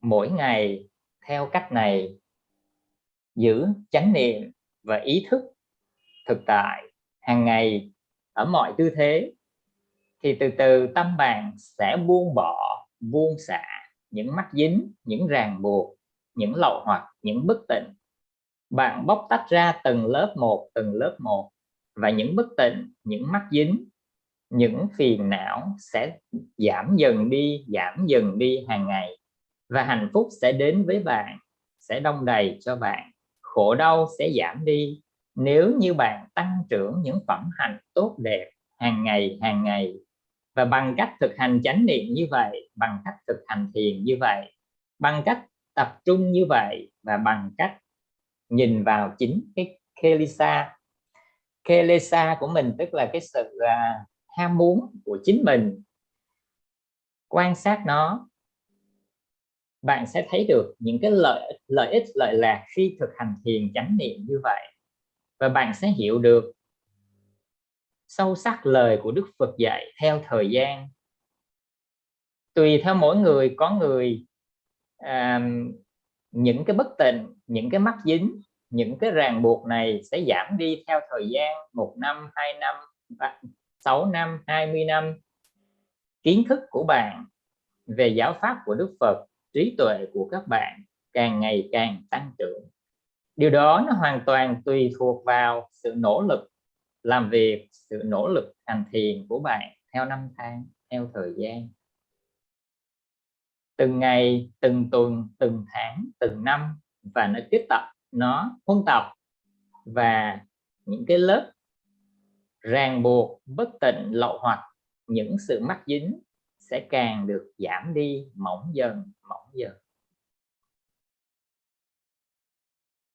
mỗi ngày theo cách này, giữ chánh niệm và ý thức thực tại hàng ngày ở mọi tư thế, thì từ từ tâm bạn sẽ buông bỏ, buông xả những mắc dính, những ràng buộc, những lậu hoặc, những bất tịnh. Bạn bóc tách ra từng lớp một, và những bất tịnh, những mắc dính, những phiền não sẽ giảm dần đi hàng ngày, và hạnh phúc sẽ đến với bạn, sẽ đong đầy cho bạn, khổ đau sẽ giảm đi nếu như bạn tăng trưởng những phẩm hạnh tốt đẹp hàng ngày. Và bằng cách thực hành chánh niệm như vậy, bằng cách thực hành thiền như vậy, bằng cách tập trung như vậy, và bằng cách nhìn vào chính cái Kilesa của mình, tức là cái sự ham muốn của chính mình, quan sát nó, bạn sẽ thấy được những cái lợi ích lợi lạc khi thực hành thiền chánh niệm như vậy. Và bạn sẽ hiểu được sâu sắc lời của Đức Phật dạy theo thời gian. Tùy theo mỗi người, có người những cái bất tịnh, những cái mắc dính, những cái ràng buộc này sẽ giảm đi theo thời gian, 1 năm, 2 năm, 6 năm, 20 năm. Kiến thức của bạn về giáo pháp của Đức Phật, trí tuệ của các bạn càng ngày càng tăng trưởng. Điều đó nó hoàn toàn tùy thuộc vào sự nỗ lực làm việc, sự nỗ lực hành thiền của bạn theo năm tháng, theo thời gian. Từng ngày, từng tuần, từng tháng, từng năm, và nó tiếp tập, nó huân tập, và những cái lớp ràng buộc, bất tịnh, lậu hoặc, những sự mắc dính sẽ càng được giảm đi mỏng dần.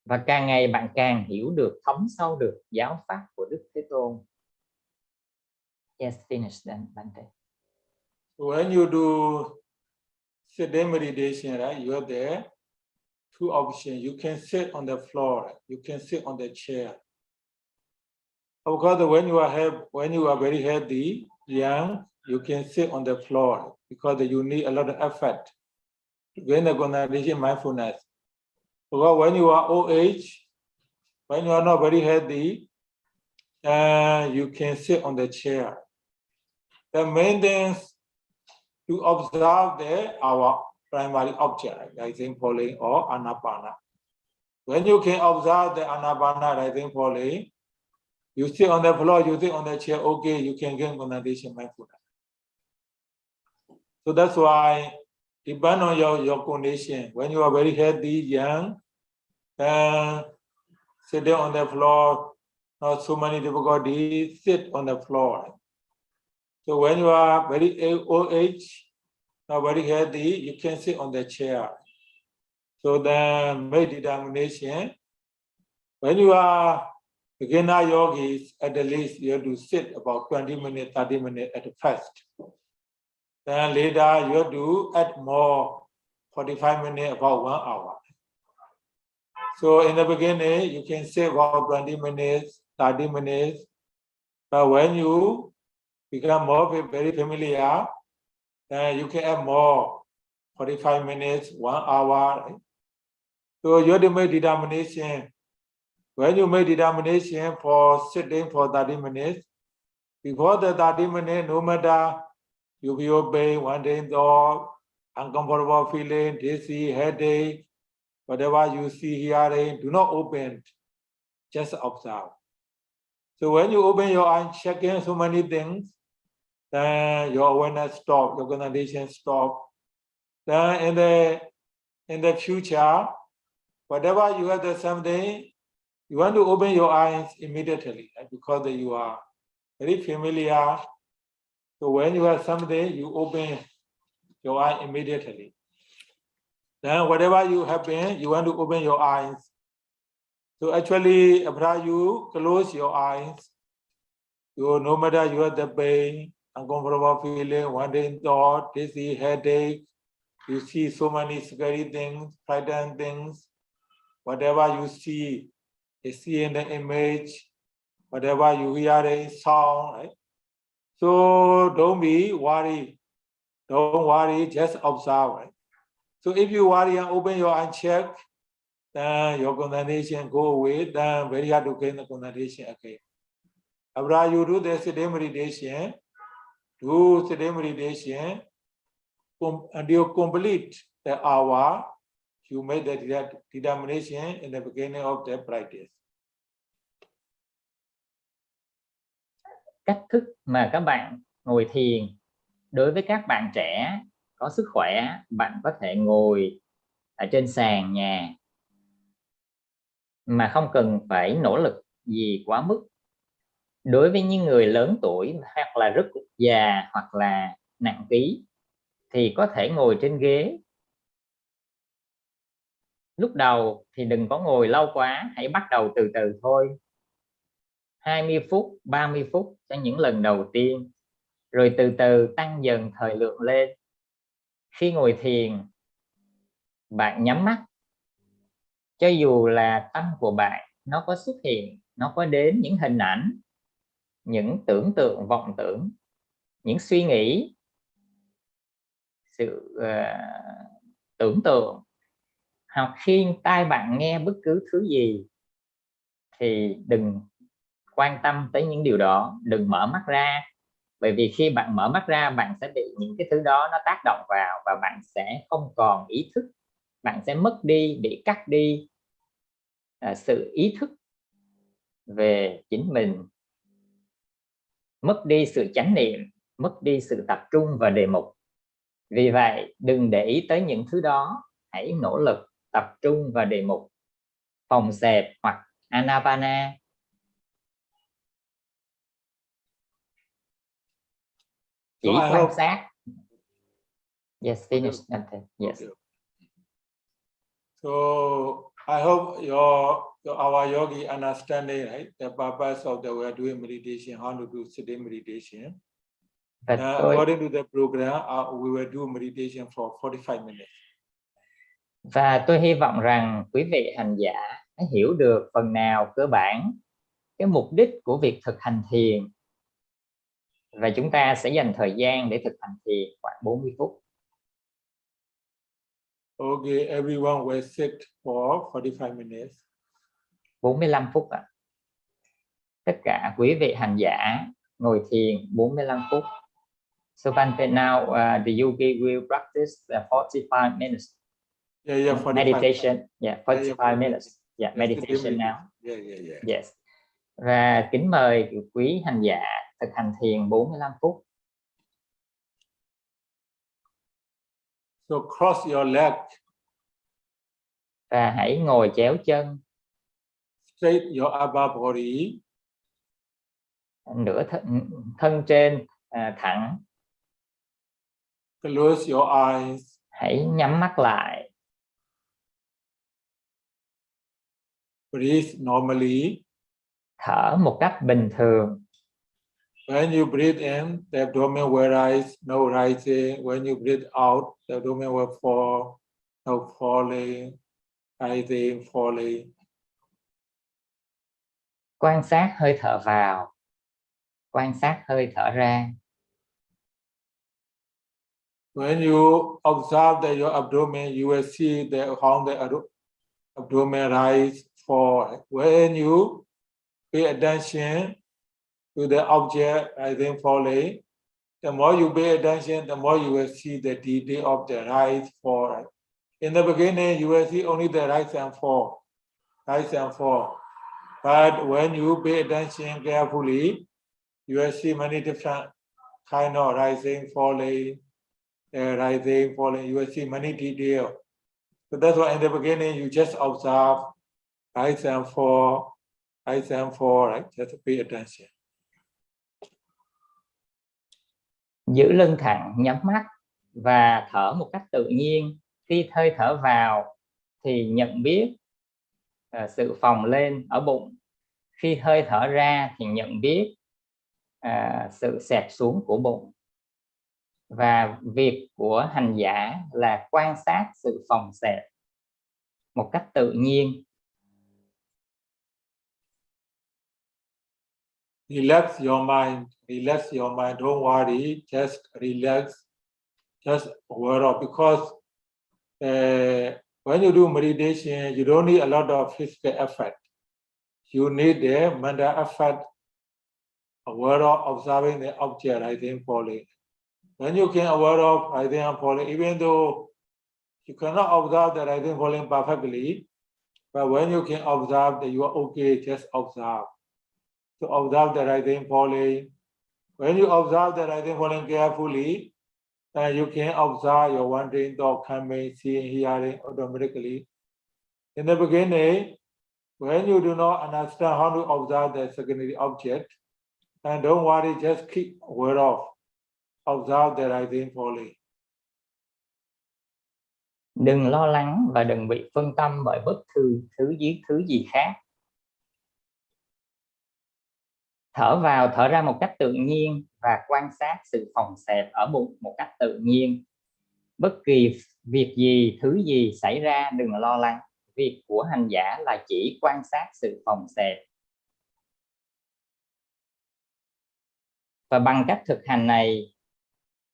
Và càng ngày bạn càng hiểu được, thấm sâu được giáo pháp của Đức Thế Tôn. Yes, finish then, Bante. When you do sitting meditation, right? You are there. Two options. You can sit on the floor. Right? You can sit on the chair. Of course, when you are very healthy, young, you can sit on the floor because you need a lot of effort to gain the concentration mindfulness. Because when you are old age, when you are not very healthy, you can sit on the chair. The main thing is to observe our primary object, rising, falling, or anapana. When you can observe the anapana, rising, falling, you sit on the floor, you sit on the chair, okay, you can gain concentration mindfulness. So that's why, depend on your condition. When you are very healthy, young, sitting on the floor, not so many difficulties, sit on the floor. So when you are very old age, not very healthy, you can sit on the chair. So then make determination. When you are beginner yogis, at the least you have to sit about 20 minutes, 30 minutes at the first. Then later you have to add more 45 minutes, about 1 hour. So in the beginning, you can sit about 20 minutes, 30 minutes. But when you become very familiar, then you can add more 45 minutes, 1 hour. Right? So you have to make determination. When you make determination for sitting for 30 minutes, before the 30 minutes, no matter you feel pain, wandering thought, uncomfortable feeling, dizzy, headache, whatever you see, hearing, do not open, just observe. So when you open your eyes, checking so many things, then your awareness stop, your concentration stop. Then in the future, whatever you have the something, you want to open your eyes immediately, right? Because you are very familiar. So when you have something, you open your eye immediately. Then whatever you happen, you want to open your eyes. So actually, after you close your eyes, no matter you have the pain, uncomfortable feeling, wandering thought, dizzy, headache, you see so many scary things, frightened things, whatever you see in the image, whatever you hear in sound, right? So don't be worried. Don't worry, just observe. Right? So if you worry and open your eye and check, then your concentration go away, then very hard to gain the concentration again. After you do the sitting meditation, until you complete the hour, you make the determination in the beginning of the practice. Cách thức mà các bạn ngồi thiền, đối với các bạn trẻ có sức khỏe, bạn có thể ngồi ở trên sàn nhà mà không cần phải nỗ lực gì quá mức. Đối với những người lớn tuổi hoặc là rất già hoặc là nặng ký thì có thể ngồi trên ghế. Lúc đầu thì đừng có ngồi lâu quá, hãy bắt đầu từ từ thôi. 20 phút, 30 phút cho những lần đầu tiên, rồi từ từ tăng dần thời lượng lên. Khi ngồi thiền, bạn nhắm mắt. Cho dù là tâm của bạn nó có xuất hiện, nó có đến những hình ảnh, những tưởng tượng, vọng tưởng, những suy nghĩ, sự tưởng tượng, hoặc khi tai bạn nghe bất cứ thứ gì thì đừng quan tâm tới những điều đó, đừng mở mắt ra. Bởi vì khi bạn mở mắt ra, bạn sẽ bị những cái thứ đó nó tác động vào và bạn sẽ không còn ý thức. Bạn sẽ mất đi, bị cắt đi sự ý thức về chính mình, mất đi sự chánh niệm, mất đi sự tập trung và đề mục. Vì vậy, đừng để ý tới những thứ đó, hãy nỗ lực tập trung và đề mục, phòng xẹp hoặc Anapana. Chỉ quan sát. Yes, finish. Yes. So I hope our yogi understanding, right, the purpose of the we are doing meditation, how to do sitting meditation. Và According to the program, we will do meditation for 45 minutes. Và tôi hy vọng rằng quý vị hành giả đã hiểu được phần nào cơ bản cái mục đích của việc thực hành thiền. Và chúng ta sẽ dành thời gian để thực hành thiền khoảng 40 phút. Okay, everyone will sit for 45 minutes. 45 phút ạ. Tất cả quý vị hành giả ngồi thiền 45 phút. So Bante, now the yogi will practice 45 minutes. Yeah, 45. Meditation. Yeah, 45 minutes. Yeah, Yes, meditation now. Yeah. Yes. Và kính mời quý hành giả thực hành thiền 45 phút. So cross your leg. Và hãy ngồi chéo chân. Straight your upper body. Nửa thân trên thẳng. Close your eyes. Hãy nhắm mắt lại. Breathe normally. Thở một cách bình thường. When you breathe in, the abdomen will rise, no rising. When you breathe out, the abdomen will fall, no falling, rising, falling. Quan sát hơi thở vào. Quan sát hơi thở ra. When you observe that your abdomen, you will see how the abdomen rise, fall. When you pay attention to the object rising, falling, the more you pay attention, the more you will see the detail of the rise, fall. In the beginning, you will see only the rise and fall, rise and fall. But when you pay attention carefully, you will see many different kind of rising, falling, rising, falling. You will see many details. So that's why in the beginning, you just observe rise and fall, right? Just pay attention. Giữ lưng thẳng, nhắm mắt và thở một cách tự nhiên. Khi hơi thở vào thì nhận biết sự phồng lên ở bụng. Khi hơi thở ra thì nhận biết sự xẹp xuống của bụng. Và việc của hành giả là quan sát sự phồng xẹp một cách tự nhiên. Relax your mind. Relax your mind. Don't worry. Just relax. Just aware of, because when you do meditation, you don't need a lot of physical effort. You need the mental effort, aware of observing the object rising, falling. When you can aware of rising and falling, even though you cannot observe the rising falling perfectly, but when you can observe that you are okay, just observe. To observe the rising falling. When you observe the rising falling carefully, then you can observe your wandering thought coming, seeing, hearing automatically. In the beginning, when you do not understand how to observe the secondary object, and don't worry, just keep aware of, observe the rising falling. Đừng lo lắng và đừng bị phân tâm bởi bất cứ thứ gì khác. Thở vào, thở ra một cách tự nhiên và quan sát sự phồng xẹp ở bụng một cách tự nhiên. Bất kỳ việc gì, thứ gì xảy ra đừng lo lắng. Việc của hành giả là chỉ quan sát sự phồng xẹp. Và bằng cách thực hành này,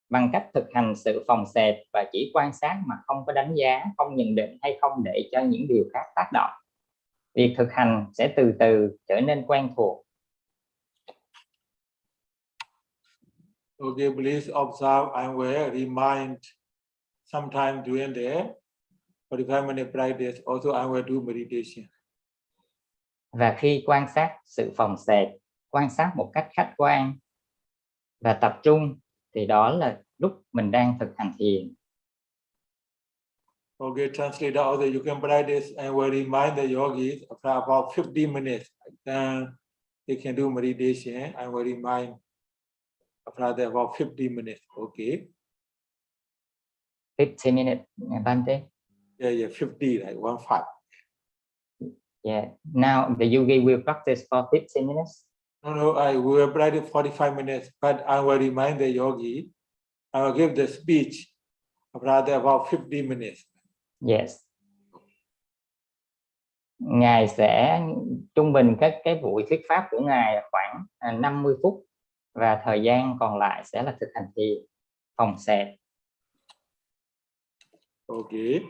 bằng cách thực hành sự phồng xẹp và chỉ quan sát mà không có đánh giá, không nhận định hay không để cho những điều khác tác động, việc thực hành sẽ từ từ trở nên quen thuộc. Okay, please observe and will remind sometime during the 45-minute practice. Also, I will do meditation. Và khi quan sát sự phồng xẹp, quan sát một cách khách quan và tập trung, thì đó là lúc mình đang thực hành thiền. Okay, translate also. You can practice and will remind the yogis after about 50 minutes. Then they can do meditation and will remind after about 50 minutes. Okay. 50 minutes, Bante. Yeah, 50, like 15. Yeah. Now the yogi will practice for 15 minutes. No, I will practice 45 minutes, but I will remind the yogi. I will give the speech rather about 50 minutes. Yes. Ngài sẽ trung bình cái buổi thuyết pháp của Ngài là khoảng 50 phút và thời gian còn lại sẽ là thực hành thiền phòng xẹp. Okay.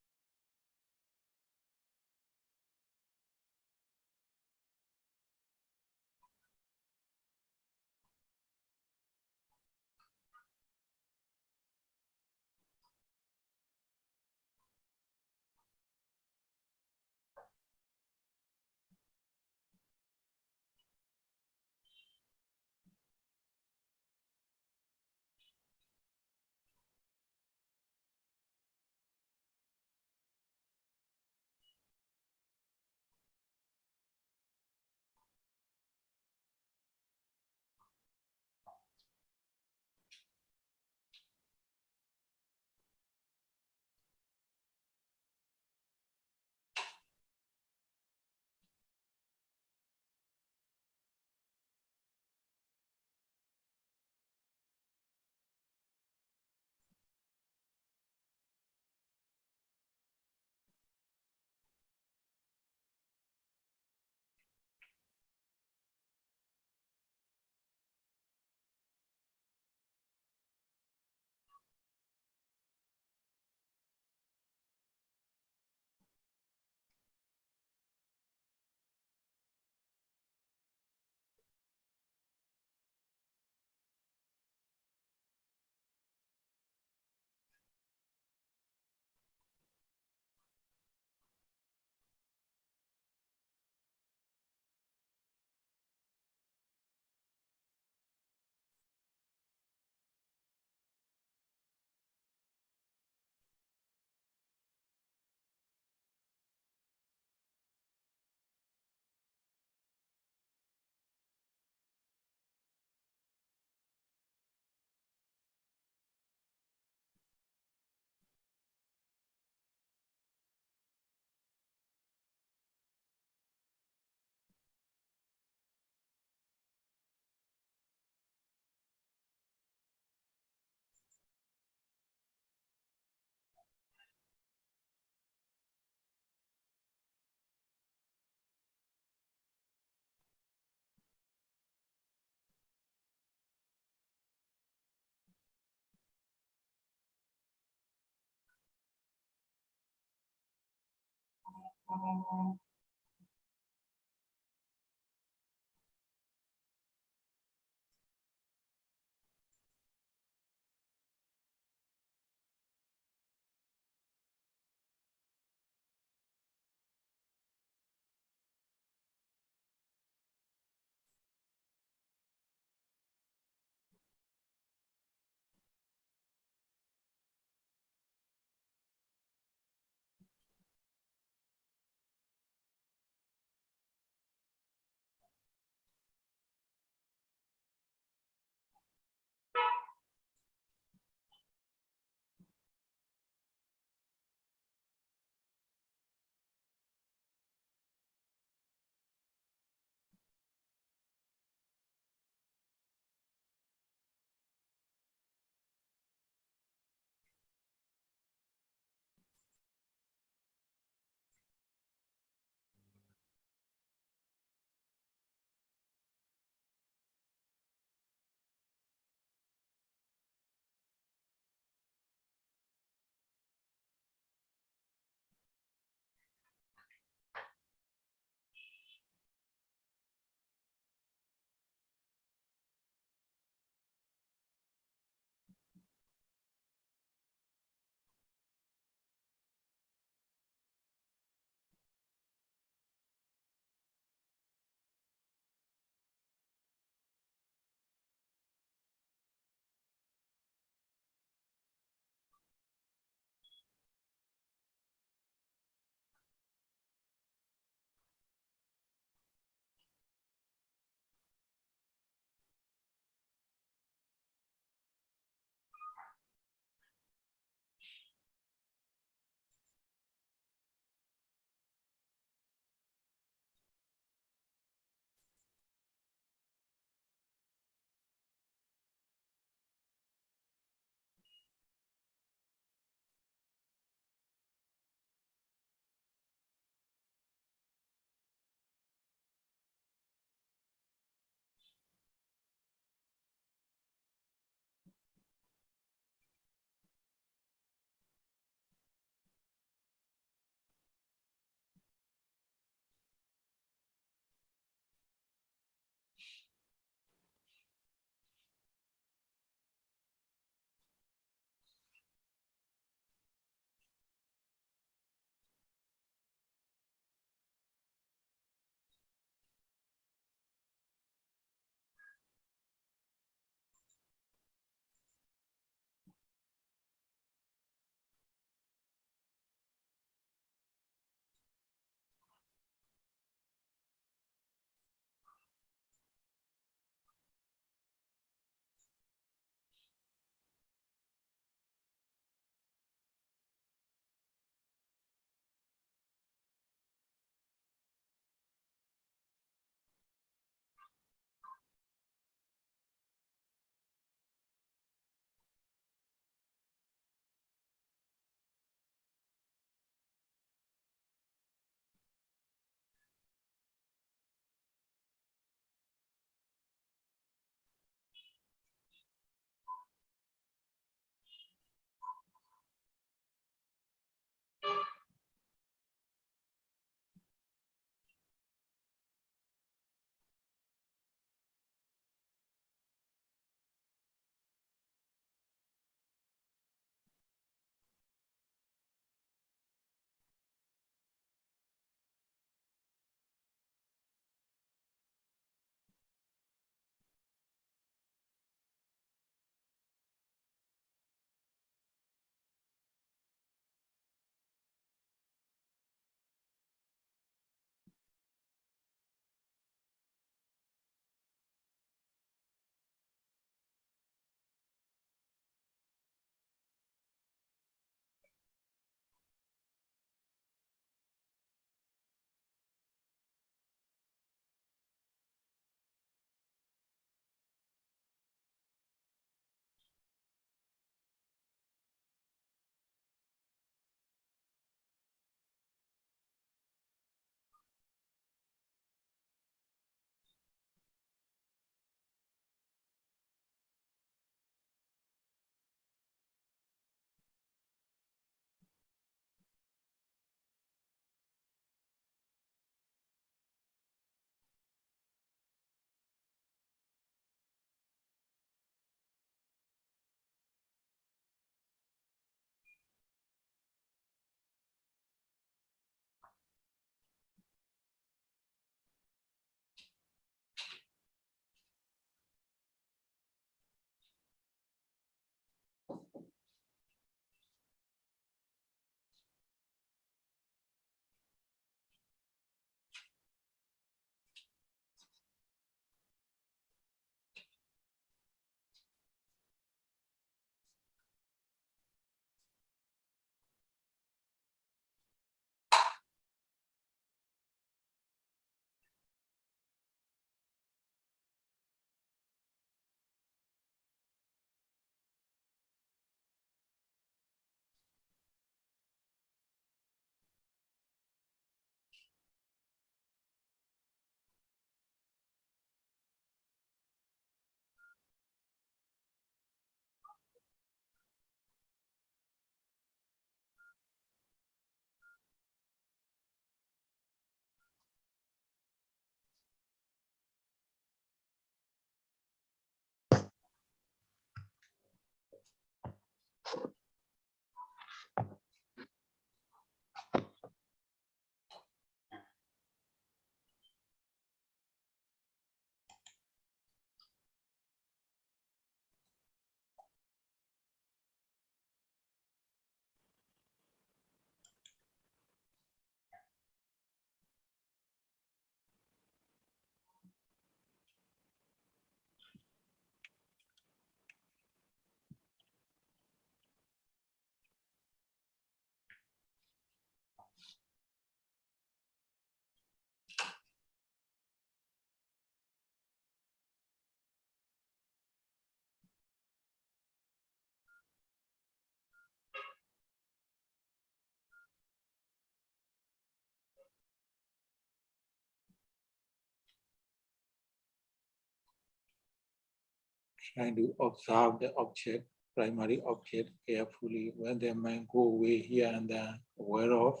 trying to observe the object, primary object carefully. When the mind go away here and there, aware of,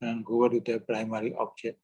and go to the primary object.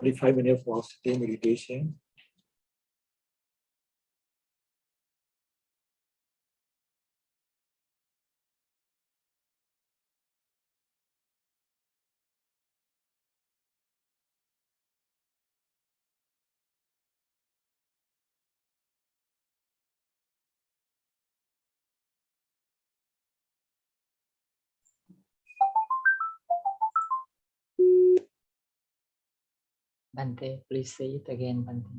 45 minutes for sitting meditation. Bante, please say it again, Bante.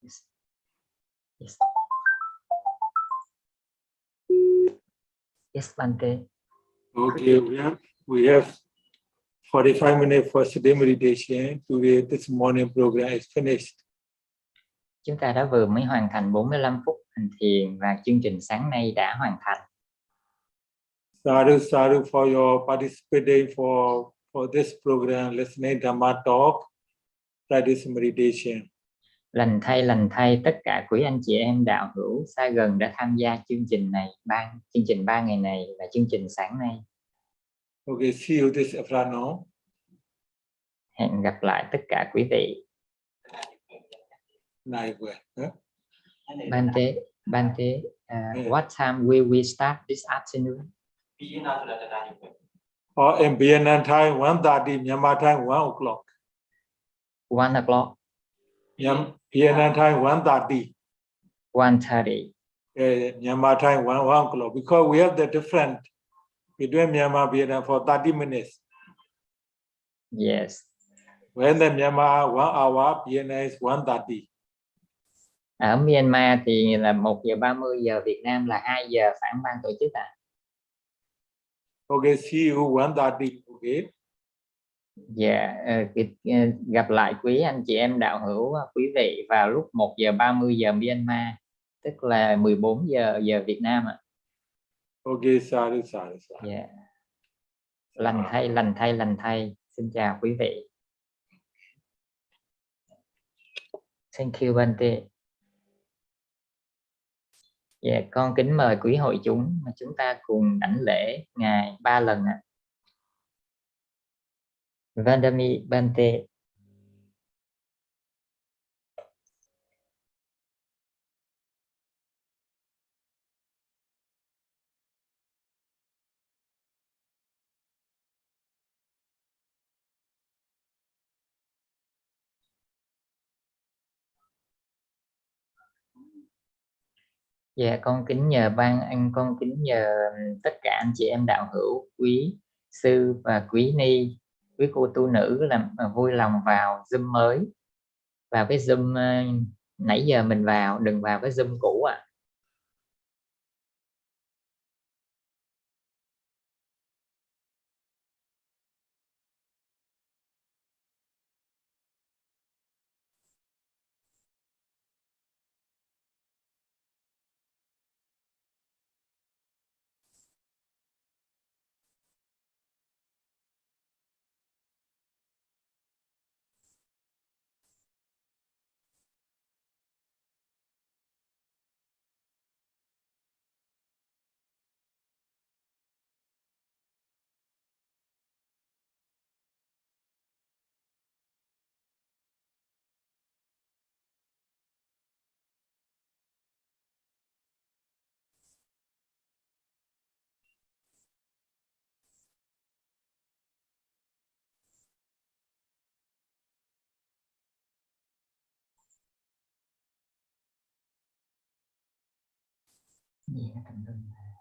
Yes. Yes. Yes, Bante. Okay, we have 45 minutes for sitting meditation. Today, this morning program is finished. Chúng ta đã vừa mới hoàn thành 45 phút hành thiền và chương trình sáng nay đã hoàn thành. Sadhu, sadhu for your participating for this program, listening Dhamma talk, practice meditation. Lành thay tất cả quý anh chị em đạo hữu xa gần đã tham gia chương trình này, chương trình 3 ngày này và chương trình sáng nay. Okay, see you this afternoon. Hẹn gặp lại tất cả quý vị. Bante, what time will we start this afternoon? Or in Vietnam time, 1:30, Myanmar time, 1 o'clock. 1 o'clock. Vietnam time, 1:30. 1:30. Myanmar time, 1 o'clock. Because we have the difference between Myanmar and Vietnam for 30 minutes. Yes. When the Myanmar 1 hour, Vietnam is 1:30. Ở Myanmar thì là 1:30 giờ, Việt Nam là 2 giờ, phản ban tổ chức ạ. Okay, see you 1:30. Okay. Dạ, gặp lại quý anh chị em đạo hữu, quý vị vào lúc 1:30 giờ Myanmar, tức là 14 giờ giờ Việt Nam ạ. Okay, sorry. Dạ. Lành thay. Xin chào quý vị. Thank you, Bante. Dạ, con kính mời quý hội chúng mà chúng ta cùng đảnh lễ Ngài 3 lần ạ. Vandami Bante. Dạ, con kính nhờ con kính nhờ tất cả anh chị em đạo hữu, quý sư và quý ni, quý cô tu nữ làm vui lòng vào Zoom mới, vào cái Zoom nãy giờ mình vào, đừng vào cái Zoom cũ ạ. Dạ, cảm ơn.